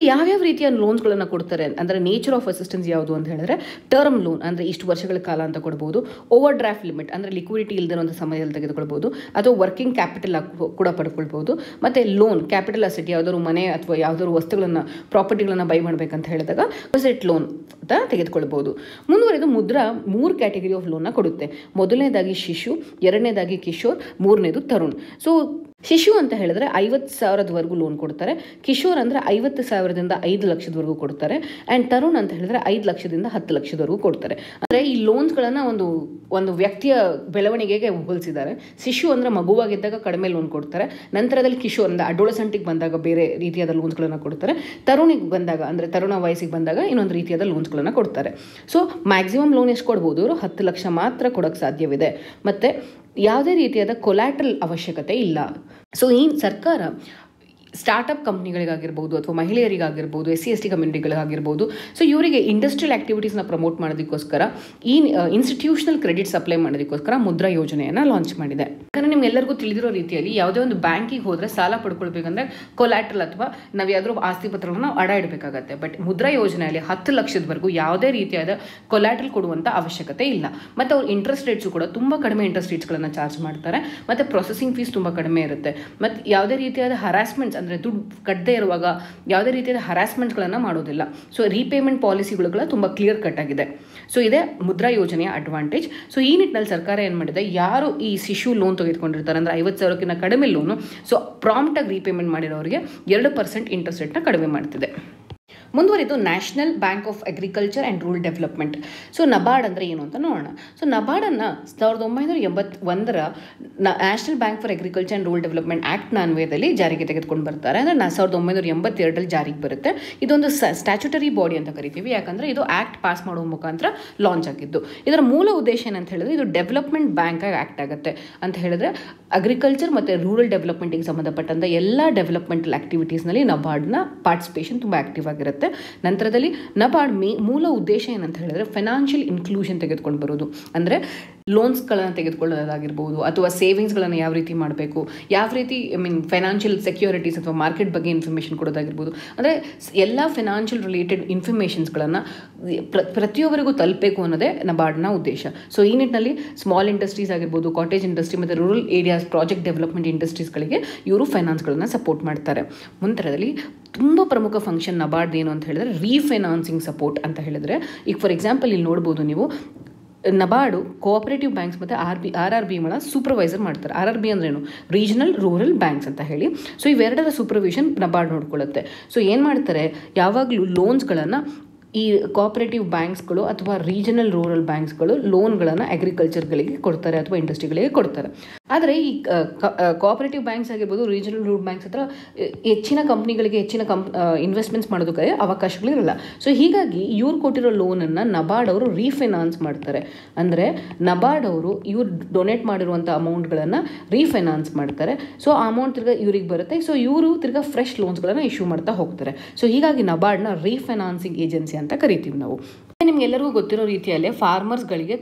ಯಾವ್ಯಾವ ರೀತಿಯ ಲೋನ್ಸ್ಗಳನ್ನು ಕೊಡ್ತಾರೆ ಅಂದರೆ ನೇಚರ್ ಆಫ್ ಅಸಿಸ್ಟೆನ್ಸ್ ಯಾವುದು ಅಂತ ಹೇಳಿದ್ರೆ ಟರ್ಮ್ ಲೋನ್ ಅಂದರೆ ಇಷ್ಟು ವರ್ಷಗಳ ಕಾಲ ಅಂತ ಕೊಡ್ಬೋದು, ಓವರ್ ಡ್ರಾಫ್ಟ್ ಲಿಮಿಟ್ ಅಂದರೆ ಲಿಕ್ವಿಡಿಟಿ ಇಲ್ಲದಿರುವಂಥ ಸಮಯದಲ್ಲಿ ತೆಗೆದುಕೊಳ್ಬೋದು, ಅಥವಾ ವರ್ಕಿಂಗ್ ಕ್ಯಾಪಿಟಲ್ ಕೂಡ ಪಡ್ಕೊಳ್ಬೋದು, ಮತ್ತು ಲೋನ್ ಕ್ಯಾಪಿಟಲ್ ಅಸೆಟ್ ಯಾವುದಾದ್ರು ಮನೆ ಅಥವಾ ಯಾವುದಾದ್ರು ವಸ್ತುಗಳನ್ನು ಪ್ರಾಪರ್ಟಿಗಳನ್ನು ಬೈ ಮಾಡಬೇಕಂತ ಹೇಳಿದಾಗ ಅಸೆಟ್ ಲೋನ್ ಅಂತ ತೆಗೆದುಕೊಳ್ಬೋದು. ಮುಂದುವರೆದು ಮುದ್ರಾ 3 ಕ್ಯಾಟಗರಿ ಆಫ್ ಲೋನ್ನ ಕೊಡುತ್ತೆ. ಮೊದಲನೇದಾಗಿ ಶಿಶು, ಎರಡನೇದಾಗಿ ಕಿಶೋರ್, ಮೂರನೇದು ತರುಣ್. ಸೊ ಶಿಶು ಅಂತ ಹೇಳಿದ್ರೆ 50,000ವರೆಗೂ ಲೋನ್ ಕೊಡ್ತಾರೆ. ಕಿಶೋರ್ ಅಂದರೆ 50,000ದಿಂದ 5 ಲಕ್ಷದವರೆಗೂ ಕೊಡ್ತಾರೆ. ಆ್ಯಂಡ್ ತರುಣ್ ಅಂತ ಹೇಳಿದ್ರೆ 5 ಲಕ್ಷದಿಂದ 10 ಲಕ್ಷದವರೆಗೂ ಕೊಡ್ತಾರೆ. ಅಂದರೆ ಈ ಲೋನ್ಸ್ಗಳನ್ನು ಒಂದು ವ್ಯಕ್ತಿಯ ಬೆಳವಣಿಗೆಗೆ ಹೋಲಿಸಿದ್ದಾರೆ. ಶಿಶು ಅಂದರೆ ಮಗುವಾಗಿದ್ದಾಗ ಕಡಿಮೆ ಲೋನ್ ಕೊಡ್ತಾರೆ. ನಂತರದಲ್ಲಿ ಕಿಶೋರ್ ಅಂದರೆ ಅಡೋಲಸೆಂಟಿಗೆ ಬಂದಾಗ ಬೇರೆ ರೀತಿಯಾದ ಲೋನ್ಸ್ಗಳನ್ನು ಕೊಡ್ತಾರೆ. ತರುಣಿಗೆ ಬಂದಾಗ ಅಂದರೆ ತರುಣ ವಯಸ್ಸಿಗೆ ಬಂದಾಗ ಇನ್ನೊಂದು ರೀತಿಯಾದ ಲೋನ್ಸ್ಗಳನ್ನು ಕೊಡ್ತಾರೆ. ಸೊ ಮ್ಯಾಕ್ಸಿಮಮ್ ಲೋನ್ ಎಷ್ಟು ಕೊಡ್ಬೋದು? ಇವರು 10 ಲಕ್ಷ ಮಾತ್ರ ಕೊಡೋಕ್ಕೆ ಸಾಧ್ಯವಿದೆ. ಮತ್ತು ಯಾವುದೇ ರೀತಿಯಾದ ಕೊಲ್ಯಾಟ್ರಲ್ ಅವಶ್ಯಕತೆ ಇಲ್ಲ. ಸೊ ಈ ಸರ್ಕಾರ ಸ್ಟಾರ್ಟಪ್ ಕಂಪ್ನಿಗಳಿಗಾಗಿರ್ಬೋದು ಅಥವಾ ಮಹಿಳೆಯರಿಗಾಗಿರ್ಬೋದು, SC/ST ಕಮ್ಯುನಿಟಿಗಳಿಗಾಗಿರ್ಬೋದು, ಸೊ ಇವರಿಗೆ ಇಂಡಸ್ಟ್ರಿಯಲ್ ಆಕ್ಟಿವಿಟೀಸ್ನ ಪ್ರಮೋಟ್ ಮಾಡೋದಕ್ಕೋಸ್ಕರ ಈ ಇನ್ಸ್ಟಿಟ್ಯೂಷನಲ್ ಕ್ರೆಡಿಟ್ ಸಪ್ಲೈ ಮಾಡೋದಕ್ಕೋಸ್ಕರ ಮುದ್ರಾ ಯೋಜನೆಯನ್ನು ಲಾಂಚ್ ಮಾಡಿದೆ. ಯಾಕಂದರೆ ನಿಮ್ಗೆಲ್ಲರಿಗೂ ತಿಳಿದಿರೋ ರೀತಿಯಲ್ಲಿ ಯಾವುದೇ ಒಂದು ಬ್ಯಾಂಕಿಗೆ ಹೋದರೆ ಸಾಲ ಪಡ್ಕೊಳ್ಬೇಕಂದ್ರೆ ಕೊಲ್ಯಾಟ್ರಲ್ ಅಥವಾ ನಾವು ಯಾವ್ದಾದ್ರು ಆಸ್ತಿ ಪತ್ರಗಳನ್ನ ಅಡ ಇಡಬೇಕಾಗತ್ತೆ. ಬಟ್ ಮುದ್ರಾ ಯೋಜನೆಯಲ್ಲಿ 10 ಲಕ್ಷದವರೆಗೂ ಯಾವುದೇ ರೀತಿಯಾದ ಕೊಲ್ಯಾಟ್ರಲ್ ಕೊಡುವಂಥ ಅವಶ್ಯಕತೆ ಇಲ್ಲ. ಮತ್ತು ಅವ್ರ ಇಂಟ್ರೆಸ್ಟ್ ರೇಟ್ಸು ಕೂಡ ತುಂಬ ಕಡಿಮೆ ಇಂಟ್ರೆಸ್ಟ್ ರೇಟ್ಸ್ಗಳನ್ನು ಚಾರ್ಜ್ ಮಾಡ್ತಾರೆ. ಮತ್ತು ಪ್ರೊಸೆಸಿಂಗ್ ಫೀಸ್ ತುಂಬ ಕಡಿಮೆ ಇರುತ್ತೆ. ಮತ್ತು ಯಾವುದೇ ರೀತಿಯಾದ ಹರಾಸ್ಮೆಂಟ್ಸ್ ಅಂದರೆ ದುಡ್ಡು ಕಟ್ಟದೇ ಇರುವಾಗ ಯಾವುದೇ ರೀತಿಯಾದ ಹರಾಸ್ಮೆಂಟ್ಗಳನ್ನು ಮಾಡೋದಿಲ್ಲ. ಸೊ ರೀಪೇಮೆಂಟ್ ಪಾಲಿಸಿಗಳು ತುಂಬ ಕ್ಲಿಯರ್ ಕಟ್ ಆಗಿದೆ. ಸೊ ಇದೇ ಮುದ್ರಾ ಯೋಜನೆಯ ಅಡ್ವಾಂಟೇಜ್. ಸೊ ಈ ನಿಟ್ಟಿನಲ್ಲಿ ಸರ್ಕಾರ ಏನು ಮಾಡಿದೆ, ಯಾರು ಈ ಶಿಶು ಲೋನ್ ತೆಗೆದುಕೊಂಡಿರ್ತಾರೆ ಅಂದರೆ 50,000ಕ್ಕಿಂತ ಕಡಿಮೆ ಲೋನು, ಸೊ ಪ್ರಾಂಪ್ಟಾಗಿ ರೀಪೇಮೆಂಟ್ ಮಾಡಿರೋರಿಗೆ 2% ಇಂಟ್ರೆಸ್ಟ್ ರೇಟ್ನ ಕಡಿಮೆ ಮಾಡ್ತಿದೆ. ಮುಂದುವರಿದು national bank of agriculture and rural development. So NABARD ಅಂದರೆ ಏನು ಅಂತ ನೋಡೋಣ. ಸೊ ನಬಾರ್ಡನ್ನು 1981ರ national bank for agriculture and rural development ಆ್ಯಕ್ಟ್ನ ಅನ್ವಯದಲ್ಲಿ ಜಾರಿಗೆ ತೆಗೆದುಕೊಂಡು ಬರ್ತಾರೆ. ಅಂದರೆ 1982ರಲ್ಲಿ ಜಾರಿಗೆ ಬರುತ್ತೆ. ಇದೊಂದು ಸ್ಟ್ಯಾಚ್ಯುಟರಿ ಬಾಡಿ ಅಂತ ಕರಿತೀವಿ, ಯಾಕಂದರೆ ಇದು ಆ್ಯಕ್ಟ್ ಪಾಸ್ ಮಾಡುವ ಮುಖಾಂತರ ಲಾಂಚ್ ಆಗಿದ್ದು. ಇದರ ಮೂಲ ಉದ್ದೇಶ ಏನಂತ ಹೇಳಿದ್ರೆ ಇದು ಡೆವಲಪ್ಮೆಂಟ್ ಬ್ಯಾಂಕ್ ಆಗಿ ಆ್ಯಕ್ಟ್ ಆಗುತ್ತೆ ಅಂತ ಹೇಳಿದ್ರೆ ಅಗ್ರಿಕಲ್ಚರ್ ಮತ್ತು ರೂರಲ್ ಡೆವಲಪ್ಮೆಂಟಿಗೆ ಸಂಬಂಧಪಟ್ಟಂಥ ಎಲ್ಲ ಡೆವಲಪ್ಮೆಂಟಲ್ ಆಕ್ಟಿವಿಟೀಸ್ನಲ್ಲಿ ನಬಾರ್ಡ್ನ ಪಾರ್ಟಿಸಿಪೇಷನ್ ತುಂಬ ಆಕ್ಟಿವ್ ಆಗಿರುತ್ತೆ. ನಂತರದಲ್ಲಿ ನಬಾರ್ಡ್ ಮೂಲ ಉದ್ದೇಶ ಏನಂತ ಹೇಳಿದ್ರೆ ಫೈನಾನ್ಷಿಯಲ್ ಇನ್ಕ್ಲೂಷನ್ ತೆಗೆದುಕೊಂಡು ಬರೋದು. ಅಂದರೆ ಲೋನ್ಸ್ಗಳನ್ನು ತೆಗೆದುಕೊಳ್ಳೋದಾಗಿರ್ಬೋದು ಅಥವಾ ಸೇವಿಂಗ್ಸ್ಗಳನ್ನು ಯಾವ ರೀತಿ ಮಾಡಬೇಕು, ಯಾವ ರೀತಿ ಫೈನಾನ್ಷಿಯಲ್ ಸೆಕ್ಯೂರಿಟೀಸ್ ಅಥವಾ ಮಾರ್ಕೆಟ್ ಬಗ್ಗೆ ಇನ್ಫಾರ್ಮೇಷನ್ ಕೊಡೋದಾಗಿರ್ಬೋದು. ಅಂದರೆ ಎಲ್ಲ ಫೈನಾನ್ಷಿಯಲ್ ರಿಲೇಟೆಡ್ ಇನ್ಫಾರ್ಮೇಷನ್ಸ್ಗಳನ್ನು ಪ್ರತಿಯೊಬ್ಬರಿಗೂ ತಲುಪಬೇಕು ಅನ್ನೋದೇ ನಬಾರ್ಡ್ನ ಉದ್ದೇಶ. ಸೊ ಈ ನಿಟ್ಟಿನಲ್ಲಿ ಸ್ಮಾಲ್ ಇಂಡಸ್ಟ್ರೀಸ್ ಆಗಿರ್ಬೋದು, ಕಾಟೇಜ್ ಇಂಡಸ್ಟ್ರಿ ಮತ್ತು ರೂರಲ್ ಏರಿಯಾಸ್ ಪ್ರಾಜೆಕ್ಟ್ ಡೆವಲಪ್ಮೆಂಟ್ ಇಂಡಸ್ಟ್ರೀಸ್ಗಳಿಗೆ ಇವರು ಫೈನಾನ್ಸ್ಗಳನ್ನು ಸಪೋರ್ಟ್ ಮಾಡ್ತಾರೆ. ಮುಂತರದಲ್ಲಿ ತುಂಬ ಪ್ರಮುಖ ಫಂಕ್ಷನ್ ನಬಾರ್ಡ್ ಏನು ಅಂತ ಹೇಳಿದ್ರೆ ರೀಫೈನಾನ್ಸಿಂಗ್ ಸಪೋರ್ಟ್ ಅಂತ ಹೇಳಿದ್ರೆ, ಈಗ ಫಾರ್ ಎಕ್ಸಾಂಪಲ್ ಇಲ್ಲಿ ನೋಡ್ಬೋದು ನೀವು, ನಬಾರ್ಡು ಕೋಆಪರೇಟಿವ್ ಬ್ಯಾಂಕ್ಸ್ ಮತ್ತು RRBಗಳ ಸೂಪರ್ವೈಸರ್ ಮಾಡ್ತಾರೆ. RRB ಅಂದ್ರೇನು? ರೀಜನಲ್ ರೂರಲ್ ಬ್ಯಾಂಕ್ಸ್ ಅಂತ ಹೇಳಿ. ಸೊ ಇವೆರಡರ ಸೂಪರ್ವಿಷನ್ ನಬಾರ್ಡ್ ನೋಡ್ಕೊಳ್ಳುತ್ತೆ. ಸೊ ಏನು ಮಾಡ್ತಾರೆ, ಯಾವಾಗಲೂ ಲೋನ್ಸ್ಗಳನ್ನು ಈ ಕೋಆಪರೇಟಿವ್ ಬ್ಯಾಂಕ್ಸ್ಗಳು ಅಥವಾ ರೀಜನಲ್ ರೂರಲ್ ಬ್ಯಾಂಕ್ಸ್ಗಳು ಲೋನ್ಗಳನ್ನು ಅಗ್ರಿಕಲ್ಚರ್ಗಳಿಗೆ ಕೊಡ್ತಾರೆ ಅಥವಾ ಇಂಡಸ್ಟ್ರಿಗಳಿಗೆ ಕೊಡ್ತಾರೆ. ಆದರೆ ಈ ಕೋಆಪರೇಟಿವ್ ಬ್ಯಾಂಕ್ಸ್ ಆಗಿರ್ಬೋದು, ರೀಜನಲ್ ರೂರಲ್ ಬ್ಯಾಂಕ್ಸ್ ಹತ್ರ ಹೆಚ್ಚಿನ ಕಂಪ್ನಿಗಳಿಗೆ ಹೆಚ್ಚಿನ ಇನ್ವೆಸ್ಟ್ಮೆಂಟ್ಸ್ ಮಾಡೋದಕ್ಕೆ ಅವಕಾಶಗಳಿರಲ್ಲ. ಸೊ ಹೀಗಾಗಿ ಇವ್ರು ಕೊಟ್ಟಿರೋ ಲೋನನ್ನು ನಬಾರ್ಡ್ ಅವರು ರೀಫೈನಾನ್ಸ್ ಮಾಡ್ತಾರೆ. ಅಂದರೆ ನಬಾರ್ಡ್ ಅವರು ಇವ್ರು ಡೊನೇಟ್ ಮಾಡಿರುವಂಥ ಅಮೌಂಟ್ಗಳನ್ನು ರೀಫೈನಾನ್ಸ್ ಮಾಡ್ತಾರೆ. ಸೊ ಆ ಅಮೌಂಟ್ ತಿರ್ಗಾ ಇವ್ರಿಗೆ ಬರುತ್ತೆ. ಸೊ ಇವರು ತಿರ್ಗಾ ಫ್ರೆಶ್ ಲೋನ್ಸ್ಗಳನ್ನು ಇಶ್ಯೂ ಮಾಡ್ತಾ ಹೋಗ್ತಾರೆ. ಸೊ ಹೀಗಾಗಿ ನಬಾರ್ಡ್ನ ರೀಫೈನಾನ್ಸಿಂಗ್ ಏಜೆನ್ಸಿ ಅಂತ ಕರಿತೀವಿ ನಾವು. ನಿಮ್ಗೆಲ್ಲರಿಗೂ ಗೊತ್ತಿರೋ ರೀತಿಯಲ್ಲೇ ಫಾರ್ಮರ್ಸ್ಗಳಿಗೆ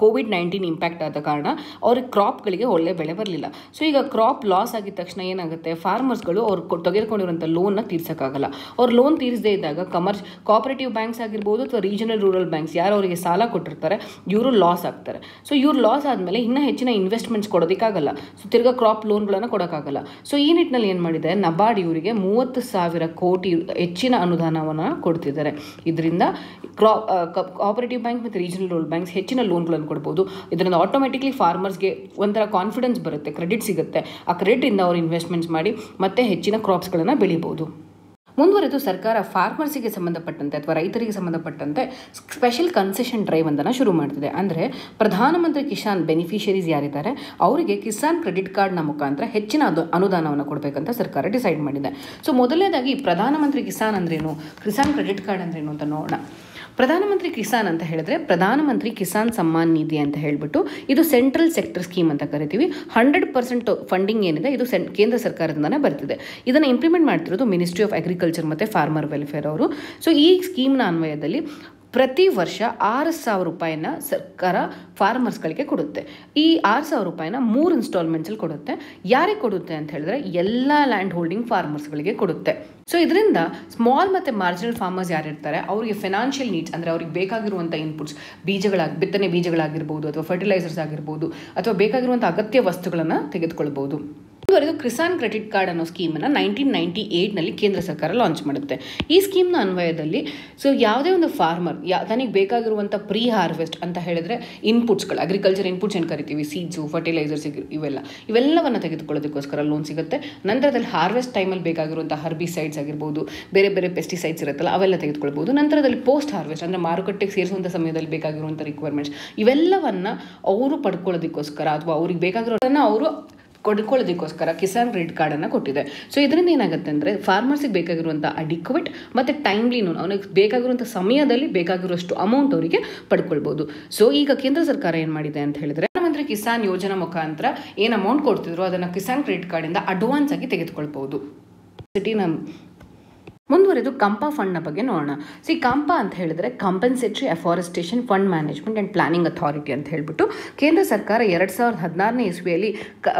COVID-19 ಇಂಪ್ಯಾಕ್ಟ್ ಆದ ಕಾರಣ ಅವ್ರಿಗೆ ಕ್ರಾಪ್ಗಳಿಗೆ ಒಳ್ಳೆ ಬೆಳೆ ಬರಲಿಲ್ಲ. ಸೊ ಈಗ ಕ್ರಾಪ್ ಲಾಸ್ ಆಗಿದ ತಕ್ಷಣ ಏನಾಗುತ್ತೆ, ಫಾರ್ಮರ್ಸ್ಗಳು ಅವ್ರು ತೆಗೆದುಕೊಂಡಿರುವಂಥ ಲೋನ್ನ ತೀರ್ಸೋಕ್ಕಾಗಲ್ಲ. ಅವ್ರು ಲೋನ್ ತೀರಿಸದೇ ಇದ್ದಾಗ ಕೋಆಪರೇಟಿವ್ ಬ್ಯಾಂಕ್ಸ್ ಆಗಿರ್ಬೋದು ಅಥವಾ ರೀಜನಲ್ ರೂರಲ್ ಬ್ಯಾಂಕ್ಸ್ ಯಾರು ಅವರಿಗೆ ಸಾಲ ಕೊಟ್ಟಿರ್ತಾರೆ ಇವರು ಲಾಸ್ ಆಗ್ತಾರೆ. ಸೊ ಇವ್ರು ಲಾಸ್ ಆದಮೇಲೆ ಇನ್ನೂ ಹೆಚ್ಚಿನ ಇನ್ವೆಸ್ಟ್ಮೆಂಟ್ಸ್ ಕೊಡೋದಕ್ಕಾಗಲ್ಲ. ಸೊ ತಿರ್ಗಾ ಕ್ರಾಪ್ ಲೋನ್ಗಳನ್ನು ಕೊಡೋಕ್ಕಾಗಲ್ಲ. ಸೊ ಈ ನಿಟ್ಟಿನಲ್ಲಿ ಏನು ಮಾಡಿದೆ, ನಬಾರ್ಡ್ ಇವರಿಗೆ 30,000 ಕೋಟಿ ಹೆಚ್ಚಿನ ಅನುದಾನವನ್ನು ಕೊಡ್ತಿದ್ದಾರೆ. ಇದರಿಂದ ಕೋಆಪರೇಟಿವ್ ಬ್ಯಾಂಕ್ ಮತ್ತು ರೀಜನಲ್ ರೂರಲ್ ಬ್ಯಾಂಕ್ಸ್ ಹೆಚ್ಚಿನ ಲೋನ್ಗಳನ್ನು ಕೊಡ್ಬೋದು. ಇದರಿಂದ ಆಟೋಮೆಟಿಕ್ಲಿ ಫಾರ್ಮರ್ಸ್ಗೆ ಒಂಥರ ಕಾನ್ಫಿಡೆನ್ಸ್ ಬರುತ್ತೆ, ಕ್ರೆಡಿಟ್ ಸಿಗುತ್ತೆ. ಆ ಕ್ರೆಡಿಟಿಂದ ಅವರು ಇನ್ವೆಸ್ಟ್ಮೆಂಟ್ಸ್ ಮಾಡಿ ಮತ್ತೆ ಹೆಚ್ಚಿನ ಕ್ರಾಪ್ಸ್ಗಳನ್ನು ಬೆಳಿಬೋದು. ಮುಂದುವರೆದು ಸರ್ಕಾರ ಫಾರ್ಮರ್ಸಿಗೆ ಸಂಬಂಧಪಟ್ಟಂತೆ ಅಥವಾ ರೈತರಿಗೆ ಸಂಬಂಧಪಟ್ಟಂತೆ ಸ್ಪೆಷಲ್ ಕನ್ಸೆಷನ್ ಡ್ರೈವ್ ಒಂದನ್ನು ಶುರು ಮಾಡ್ತಿದೆ. ಅಂದರೆ ಪ್ರಧಾನಮಂತ್ರಿ ಕಿಸಾನ್ ಬೆನಿಫಿಷರೀಸ್ ಯಾರಿದ್ದಾರೆ ಅವರಿಗೆ ಕಿಸಾನ್ ಕ್ರೆಡಿಟ್ ಕಾರ್ಡ್ನ ಮುಖಾಂತರ ಹೆಚ್ಚಿನ ಅನುದಾನವನ್ನು ಕೊಡಬೇಕಂತ ಸರ್ಕಾರ ಡಿಸೈಡ್ ಮಾಡಿದೆ. ಸೊ ಮೊದಲನೇದಾಗಿ ಪ್ರಧಾನಮಂತ್ರಿ ಕಿಸಾನ್ ಅಂದ್ರೇನು, ಕಿಸಾನ್ ಕ್ರೆಡಿಟ್ ಕಾರ್ಡ್ ಅಂದ್ರೇನು ಅಂತ ನೋಡೋಣ. ಪ್ರಧಾನಮಂತ್ರಿ ಕಿಸಾನ್ ಅಂತ ಹೇಳಿದ್ರೆ ಪ್ರಧಾನಮಂತ್ರಿ ಕಿಸಾನ್ ಸಮ್ಮಾನ್ ನಿಧಿ ಅಂತ ಹೇಳಿಬಿಟ್ಟು ಇದು ಸೆಂಟ್ರಲ್ ಸೆಕ್ಟರ್ ಸ್ಕೀಮ್ ಅಂತ ಕರಿತೀವಿ. 100% ಫಂಡಿಂಗ್ ಏನಿದೆ ಇದು ಕೇಂದ್ರ ಸರ್ಕಾರದಿಂದನೇ ಬರ್ತಿದೆ. ಇದನ್ನು ಇಂಪ್ಲಿಮೆಂಟ್ ಮಾಡ್ತಿರೋದು ಮಿನಿಸ್ಟ್ರಿ ಆಫ್ ಅಗ್ರಿಕಲ್ಚರ್ ಮತ್ತು ಫಾರ್ಮರ್ ವೆಲ್ಫೇರ್ ಅವರು. ಸೊ ಈ ಸ್ಕೀಮ್ನ ಅನ್ವಯದಲ್ಲಿ ಪ್ರತಿ ವರ್ಷ 6,000 ರೂಪಾಯಿನ ಸರ್ಕಾರ ಫಾರ್ಮರ್ಸ್ಗಳಿಗೆ ಕೊಡುತ್ತೆ. ಈ 6,000 ರೂಪಾಯಿನ 3 ಇನ್ಸ್ಟಾಲ್ಮೆಂಟ್ಸಲ್ಲಿ ಕೊಡುತ್ತೆ. ಯಾರಿಗೆ ಕೊಡುತ್ತೆ ಅಂತ ಹೇಳಿದ್ರೆ ಎಲ್ಲ ಲ್ಯಾಂಡ್ ಹೋಲ್ಡಿಂಗ್ ಫಾರ್ಮರ್ಸ್ಗಳಿಗೆ ಕೊಡುತ್ತೆ. ಸೊ ಇದರಿಂದ ಸ್ಮಾಲ್ ಮತ್ತು ಮಾರ್ಜಿನಲ್ ಫಾರ್ಮರ್ಸ್ ಯಾರಿರ್ತಾರೆ ಅವರಿಗೆ ಫೈನಾನ್ಷಿಯಲ್ ನೀಡ್ಸ್ ಅಂದರೆ ಅವ್ರಿಗೆ ಬೇಕಾಗಿರುವಂಥ ಇನ್ಪುಟ್ಸ್ ಬಿತ್ತನೆ ಬೀಜಗಳಾಗಿರ್ಬೋದು ಅಥವಾ ಫರ್ಟಿಲೈಸರ್ಸ್ ಆಗಿರ್ಬೋದು ಅಥವಾ ಬೇಕಾಗಿರುವಂಥ ಅಗತ್ಯ ವಸ್ತುಗಳನ್ನು ತೆಗೆದುಕೊಳ್ಬೋದು. ಮುಂದುವರೆದು ಕಿಸಾನ್ ಕ್ರೆಡಿಟ್ ಕಾರ್ಡ್ ಅನ್ನೋ ಸ್ಕೀಮನ್ನು 1998ನಲ್ಲಿ ಕೇಂದ್ರ ಸರ್ಕಾರ ಲಾಂಚ್ ಮಾಡುತ್ತೆ. ಈ ಸ್ಕೀಮ್ನ ಅನ್ವಯದಲ್ಲಿ ಸೊ ಯಾವುದೇ ಒಂದು ಫಾರ್ಮರ್ ತನಗೆ ಬೇಕಾಗಿರುವಂಥ ಪ್ರೀ ಹಾರ್ವೆಸ್ಟ್ ಅಂತ ಹೇಳಿದ್ರೆ ಇನ್ಪುಟ್ಸ್ಗಳು, ಅಗ್ರಿಕಲ್ಚರ್ ಇನ್ಪುಟ್ಸ್ ಏನು ಕರಿತೀವಿ, ಸೀಡ್ಸು, ಫರ್ಟಿಲೈಸರ್ಸ್ ಇವೆಲ್ಲವನ್ನು ತೆಗೆದುಕೊಳ್ಳೋದಕ್ಕೋಸ್ಕರ ಲೋನ್ ಸಿಗುತ್ತೆ. ನಂತರದಲ್ಲಿ ಹಾರ್ವೆಸ್ಟ್ ಟೈಮಲ್ಲಿ ಬೇಕಾಗಿರುವಂಥ ಹರ್ಬಿಸೈಡ್ಸ್ ಆಗಿರ್ಬೋದು, ಬೇರೆ ಬೇರೆ ಪೆಸ್ಟಿಸೈಡ್ಸ್ ಇರುತ್ತಲ್ಲ ಅವೆಲ್ಲ ತೆಗೆದುಕೊಳ್ಬೋದು. ನಂತರದಲ್ಲಿ ಪೋಸ್ಟ್ ಹಾರ್ವೆಸ್ಟ್ ಅಂದರೆ ಮಾರುಕಟ್ಟೆಗೆ ಸೇರಿಸುವಂಥ ಸಮಯದಲ್ಲಿ ಬೇಕಾಗಿರುವಂಥ ರಿಕ್ವೈರ್ಮೆಂಟ್ಸ್ ಇವೆಲ್ಲವನ್ನು ಅವರು ಪಡ್ಕೊಳ್ಳೋದಕ್ಕೋಸ್ಕರ ಅಥವಾ ಅವ್ರಿಗೆ ಬೇಕಾಗಿರೋದನ್ನು ಅವರು ಕೊಡ್ಕೊಳ್ಳೋದಕ್ಕೋಸ್ಕರ ಕಿಸಾನ್ ಕ್ರೆಡಿಟ್ ಕಾರ್ಡನ್ನು ಕೊಟ್ಟಿದೆ. ಸೊ ಇದರಿಂದ ಏನಾಗುತ್ತೆ ಅಂದರೆ ಫಾರ್ಮರ್ಸಿಗೆ ಬೇಕಾಗಿರುವಂಥ ಅಡಿಕ್ವೇಟ್ ಮತ್ತು ಟೈಮ್ಲಿ ಅವನಿಗೆ ಬೇಕಾಗಿರುವಂಥ ಸಮಯದಲ್ಲಿ ಬೇಕಾಗಿರುವಷ್ಟು ಅಮೌಂಟ್ ಅವರಿಗೆ ಪಡ್ಕೊಳ್ಬೋದು. ಸೊ ಈಗ ಕೇಂದ್ರ ಸರ್ಕಾರ ಏನು ಮಾಡಿದೆ ಅಂತ ಹೇಳಿದ್ರೆ ಪ್ರಧಾನಮಂತ್ರಿ ಕಿಸಾನ್ ಯೋಜನಾ ಮುಖಾಂತರ ಏನು ಅಮೌಂಟ್ ಕೊಡ್ತಿದ್ರು ಅದನ್ನು ಕಿಸಾನ್ ಕ್ರೆಡಿಟ್ ಕಾರ್ಡಿಂದ ಅಡ್ವಾನ್ಸ್ ಆಗಿ ತೆಗೆದುಕೊಳ್ಬೋದು. ಮುಂದುವರೆದು ಕಂಪಾ ಫಂಡ್ನ ಬಗ್ಗೆ ನೋಡೋಣ. ಕಂಪಾ ಅಂತ ಹೇಳಿದ್ರೆ compensatory afforestation fund management and planning authority ಅಂತ ಹೇಳಿಬಿಟ್ಟು ಕೇಂದ್ರ ಸರ್ಕಾರ 2016ನೇ ಇಸ್ವಿಯಲ್ಲಿ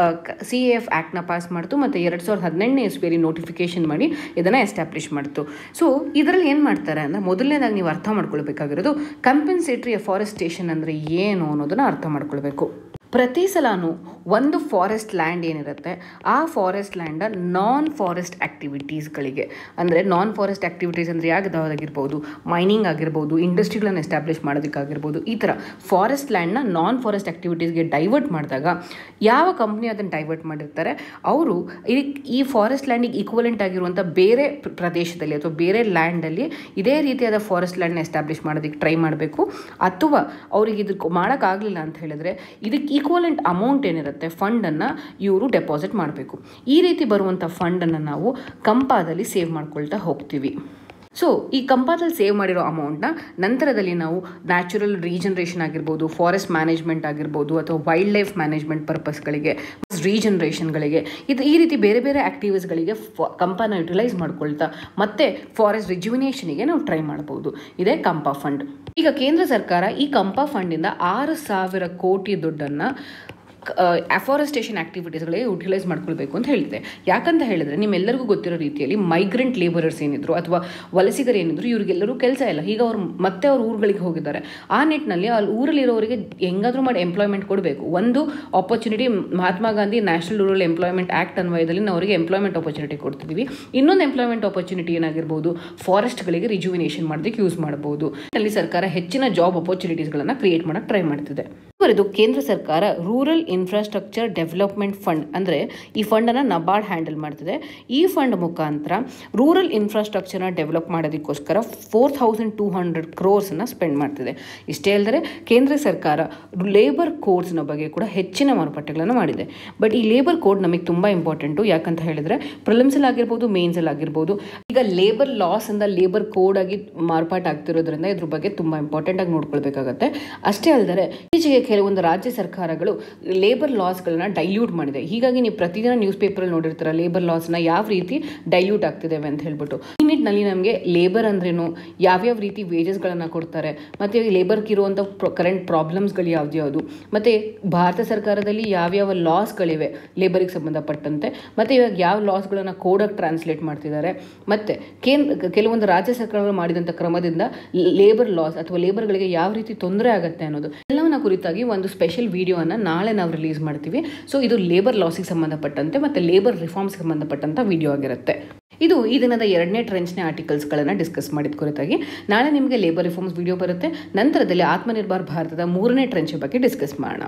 CAF ಆ್ಯಕ್ಟ್ನ ಪಾಸ್ ಮಾಡ್ತು ಮತ್ತು 2018ನೇ ಇಸ್ವಿಯಲ್ಲಿ ನೋಟಿಫಿಕೇಶನ್ ಮಾಡಿ ಇದನ್ನು ಎಸ್ಟಾಬ್ಲಿಷ್ ಮಾಡ್ತು. ಸೊ ಇದರಲ್ಲಿ ಏನು ಮಾಡ್ತಾರೆ ಅಂದರೆ ಮೊದಲನೇದಾಗಿ ನೀವು ಅರ್ಥ ಮಾಡ್ಕೊಳ್ಬೇಕಾಗಿರೋದು ಕಾಂಪೆನ್ಸೇಟರಿ ಅಫಾರೆಸ್ಟೇಷನ್ ಅಂದರೆ ಏನು ಅನ್ನೋದನ್ನು ಅರ್ಥ ಮಾಡ್ಕೊಳ್ಬೇಕು. ಪ್ರತಿ ಸಲನೂ ಒಂದು ಫಾರೆಸ್ಟ್ ಲ್ಯಾಂಡ್ ಏನಿರುತ್ತೆ ಆ ಫಾರೆಸ್ಟ್ ಲ್ಯಾಂಡ ನಾನ್ ಫಾರೆಸ್ಟ್ ಆ್ಯಕ್ಟಿವಿಟೀಸ್ಗಳಿಗೆ ಅಂದರೆ ನಾನ್ ಫಾರೆಸ್ಟ್ ಆ್ಯಕ್ಟಿವಿಟೀಸ್ ಅಂದರೆ ಯಾವುದಾಗಿರ್ಬೋದು, ಮೈನಿಂಗ್ ಆಗಿರ್ಬೋದು, ಇಂಡಸ್ಟ್ರಿಗಳನ್ನು ಎಸ್ಟಾಬ್ಲಿಷ್ ಮಾಡೋದಕ್ಕಾಗಿರ್ಬೋದು, ಈ ಥರ ಫಾರೆಸ್ಟ್ ಲ್ಯಾಂಡ್ನ ನಾನ್ ಫಾರೆಸ್ಟ್ ಆ್ಯಕ್ಟಿವಿಟೀಸ್ಗೆ ಡೈವರ್ಟ್ ಮಾಡಿದಾಗ ಯಾವ ಕಂಪ್ನಿ ಅದನ್ನು ಡೈವರ್ಟ್ ಮಾಡಿರ್ತಾರೆ ಅವರು ಈ ಫಾರೆಸ್ಟ್ ಲ್ಯಾಂಡಿಗೆ ಈಕ್ವಲೆಂಟ್ ಆಗಿರುವಂಥ ಬೇರೆ ಪ್ರದೇಶದಲ್ಲಿ ಅಥವಾ ಬೇರೆ ಲ್ಯಾಂಡಲ್ಲಿ ಇದೇ ರೀತಿಯಾದ ಫಾರೆಸ್ಟ್ ಲ್ಯಾಂಡ್ನ ಎಸ್ಟಾಬ್ಲಿಷ್ ಮಾಡೋದಕ್ಕೆ ಟ್ರೈ ಮಾಡಬೇಕು. ಅಥವಾ ಅವ್ರಿಗೆ ಇದಕ್ಕೆ ಮಾಡೋಕ್ಕಾಗಲಿಲ್ಲ ಅಂತ ಹೇಳಿದ್ರೆ ಇದಕ್ಕೆ ಈಕ್ವಲೆಂಟ್ ಅಮೌಂಟ್ ಏನಿರುತ್ತೆ ಫಂಡನ್ನು ಇವರು ಡೆಪಾಸಿಟ್ ಮಾಡಬೇಕು. ಈ ರೀತಿ ಬರುವಂಥ ಫಂಡನ್ನು ನಾವು ಕಂಪಾದಲ್ಲಿ ಸೇವ್ ಮಾಡ್ಕೊಳ್ತಾ ಹೋಗ್ತೀವಿ. ಸೊ ಈ ಕಂಪಾದಲ್ಲಿ ಸೇವ್ ಮಾಡಿರೋ ಅಮೌಂಟ್ನ ನಂತರದಲ್ಲಿ ನಾವು ನ್ಯಾಚುರಲ್ ರೀಜನರೇಷನ್ ಆಗಿರ್ಬೋದು, ಫಾರೆಸ್ಟ್ ಮ್ಯಾನೇಜ್ಮೆಂಟ್ ಆಗಿರ್ಬೋದು ಅಥವಾ ವೈಲ್ಡ್ ಲೈಫ್ ಮ್ಯಾನೇಜ್ಮೆಂಟ್ ಪರ್ಪಸ್ಗಳಿಗೆ, ರೀಜನರೇಷನ್ಗಳಿಗೆ ಈ ರೀತಿ ಬೇರೆ ಬೇರೆ ಆ್ಯಕ್ಟಿವಿಟೀಸ್ಗಳಿಗೆ ಕಂಪಾನ ಯುಟಿಲೈಸ್ ಮಾಡ್ಕೊಳ್ತಾ ಮತ್ತೆ ಫಾರೆಸ್ಟ್ ರಿಜ್ಯುವಿನೇಷನಿಗೆ ನಾವು ಟ್ರೈ ಮಾಡ್ಬೋದು. ಇದೇ ಕಂಪಾ ಫಂಡ್. ಈಗ ಕೇಂದ್ರ ಸರ್ಕಾರ ಈ ಕಂಪಾ ಫಂಡಿಂದ 6,000 ಕೋಟಿ ದುಡ್ಡನ್ನು ಅಫಾರೆಸ್ಟೇಷನ್ ಆ್ಯಕ್ಟಿವಿಟೀಸ್ಗಳಿಗೆ ಯುಟಿಲೈಸ್ ಮಾಡ್ಕೊಳ್ಬೇಕು ಅಂತ ಹೇಳಿದೆ. ಯಾಕಂತ ಹೇಳಿದ್ರೆ ನಿಮ್ಮೆಲ್ಲರಿಗೂ ಗೊತ್ತಿರೋ ರೀತಿಯಲ್ಲಿ ಮೈಗ್ರೆಂಟ್ ಲೇಬರರ್ಸ್ ಏನಿದ್ರು ಅಥವಾ ವಲಸಿಗರು ಏನಿದ್ರು ಇವರಿಗೆಲ್ಲರೂ ಕೆಲಸ ಇಲ್ಲ. ಈಗ ಅವ್ರು ಮತ್ತೆ ಅವ್ರ ಊರುಗಳಿಗೆ ಹೋಗಿದ್ದಾರೆ. ಆ ನಿಟ್ಟಿನಲ್ಲಿ ಅಲ್ಲಿ ಊರಲ್ಲಿರೋರಿಗೆ ಹೆಂಗಾದರೂ ಮಾಡಿ ಎಂಪ್ಲಾಯ್ಮೆಂಟ್ ಕೊಡಬೇಕು. ಒಂದು opportunity Mahatma Gandhi national rural employment act ಅನ್ವಯದಲ್ಲಿ ನಾವು ಅವರಿಗೆ ಎಂಪ್ಲಾಯ್ಮೆಂಟ್ ಆಪರ್ಚುನಿಟಿ ಕೊಡ್ತಿದ್ದೀವಿ. ಇನ್ನೊಂದು ಎಂಪ್ಲಾಯ್ಮೆಂಟ್ ಆಪರ್ಚುನಿಟಿ ಏನಾಗಿರ್ಬೋದು, ಫಾರೆಸ್ಟ್ಗಳಿಗೆ ರಿಜ್ಯುವಿನೇಷನ್ ಮಾಡೋದಕ್ಕೆ ಯೂಸ್ ಮಾಡ್ಬೋದು. ಅಲ್ಲಿ ಸರ್ಕಾರ ಹೆಚ್ಚಿನ ಜಾಬ್ ಆಪರ್ಚುನಿಟೀಸ್ಗಳನ್ನು ಕ್ರಿಯೇಟ್ ಮಾಡೋಕ್ಕೆ ಟ್ರೈ ಮಾಡ್ತಿದೆ. ಇದು ಕೇಂದ್ರ ಸರ್ಕಾರ ರೂರಲ್ ಇನ್ಫ್ರಾಸ್ಟ್ರಕ್ಚರ್ ಡೆವಲಪ್ಮೆಂಟ್ ಫಂಡ್ ಅಂದರೆ ಈ ಫಂಡನ್ನು ನಬಾರ್ಡ್ ಹ್ಯಾಂಡಲ್ ಮಾಡ್ತಿದೆ. ಈ ಫಂಡ್ ಮುಖಾಂತರ ರೂರಲ್ ಇನ್ಫ್ರಾಸ್ಟ್ರಕ್ಚರ್ನ ಡೆವಲಪ್ ಮಾಡೋದಕ್ಕೋಸ್ಕರ 4,200 crores ಸ್ಪೆಂಡ್ ಮಾಡ್ತಿದೆ. ಇಷ್ಟೇ ಅಲ್ಲದೆ ಕೇಂದ್ರ ಸರ್ಕಾರ ಲೇಬರ್ ಕೋಡ್ಸ್ನ ಬಗ್ಗೆ ಕೂಡ ಹೆಚ್ಚಿನ ಮಾರುಕಟ್ಟೆಗಳನ್ನು ಮಾಡಿದೆ. ಬಟ್ ಈ ಲೇಬರ್ ಕೋಡ್ ನಮಗೆ ತುಂಬ ಇಂಪಾರ್ಟೆಂಟು. ಯಾಕಂತ ಹೇಳಿದ್ರೆ ಪ್ರಿಲಿಮ್ಸಲ್ಲಿ ಆಗಿರ್ಬೋದು, ಮೇನ್ಸಲ್ಲಿ ಆಗಿರ್ಬೋದು, ಈಗ ಲೇಬರ್ ಲಾಸ್ ಇಂದ ಲೇಬರ್ ಕೋಡ್ ಆಗಿ ಮಾರ್ಪಾಟ್ ಆಗ್ತಿರೋದ್ರಿಂದ ಇದ್ರ ಬಗ್ಗೆ ತುಂಬ ಇಂಪಾರ್ಟೆಂಟ್ ಆಗಿ ನೋಡ್ಕೊಳ್ಬೇಕಾಗತ್ತೆ. ಅಷ್ಟೇ ಅಲ್ಲದೆ ಈಚೆಗೆ ಕೆಲವೊಂದು ರಾಜ್ಯ ಸರ್ಕಾರಗಳು ಲೇಬರ್ ಲಾಸ್ಗಳನ್ನ ಡೈಲ್ಯೂಟ್ ಮಾಡಿದೆ. ಹೀಗಾಗಿ ನೀವು ಪ್ರತಿದಿನ ನ್ಯೂಸ್ ಪೇಪರಲ್ಲಿ ನೋಡಿರ್ತೀರ ಲೇಬರ್ ಲಾಸ್ನ ಯಾವ ರೀತಿ ಡೈಲ್ಯೂಟ್ ಆಗ್ತಿದ್ದೇವೆ ಅಂತ ಹೇಳ್ಬಿಟ್ಟು. ಈ ನಿಟ್ಟಿನಲ್ಲಿ ನಮಗೆ ಲೇಬರ್ ಅಂದ್ರೇನು, ಯಾವ್ಯಾವ ರೀತಿ ವೇಜಸ್ಗಳನ್ನು ಕೊಡ್ತಾರೆ, ಮತ್ತು ಲೇಬರ್ಗೆ ಇರುವಂಥ ಕರೆಂಟ್ ಪ್ರಾಬ್ಲಮ್ಸ್ಗಳು ಯಾವ್ದು, ಮತ್ತು ಭಾರತ ಸರ್ಕಾರದಲ್ಲಿ ಯಾವ್ಯಾವ ಲಾಸ್ಗಳಿವೆ ಲೇಬರಿಗೆ ಸಂಬಂಧಪಟ್ಟಂತೆ, ಮತ್ತು ಇವಾಗ ಯಾವ ಲಾಸ್ಗಳನ್ನು ಕೋಡಾಗಿ ಟ್ರಾನ್ಸ್ಲೇಟ್ ಮಾಡ್ತಿದ್ದಾರೆ, ಮತ್ತು ಕೆಲವೊಂದು ರಾಜ್ಯ ಸರ್ಕಾರಗಳು ಮಾಡಿದಂಥ ಕ್ರಮದಿಂದ ಲೇಬರ್ ಲಾಸ್ ಅಥವಾ ಲೇಬರ್ಗಳಿಗೆ ಯಾವ ರೀತಿ ತೊಂದರೆ ಆಗುತ್ತೆ ಅನ್ನೋದು ಎಲ್ಲವನ್ನ ಕುರಿತಾಗಿ ಒಂದು ಸ್ಪೆಷಲ್ ವಿಡಿಯೋನ ನಾಳೆ ನಾವು ರಿಲೀಸ್ ಮಾಡ್ತೀವಿ. ಸೊ ಇದು ಲೇಬರ್ ಲಾಸಿಗೆ ಸಂಬಂಧಪಟ್ಟಂತೆ ಮತ್ತು ಲೇಬರ್ ರಿಫಾರ್ಮ್ಸ್ಗೆ ಸಂಬಂಧಪಟ್ಟಂಥ ವಿಡಿಯೋ ಆಗಿರುತ್ತೆ. ಇದು ಈ ದಿನದ 2ನೇ ಟ್ರೆಂಚ್ನ ಆರ್ಟಿಕಲ್ಸ್ಗಳನ್ನು ಡಿಸ್ಕಸ್ ಮಾಡಿದ ಕುರಿತಾಗಿ. ನಾಳೆ ನಿಮಗೆ ಲೇಬರ್ ರಿಫಾರ್ಮ್ಸ್ ವಿಡಿಯೋ ಬರುತ್ತೆ. ನಂತರದಲ್ಲಿ ಆತ್ಮನಿರ್ಭರ್ ಭಾರತದ 3ನೇ ಟ್ರೆಂಚ್ ಬಗ್ಗೆ ಡಿಸ್ಕಸ್ ಮಾಡೋಣ.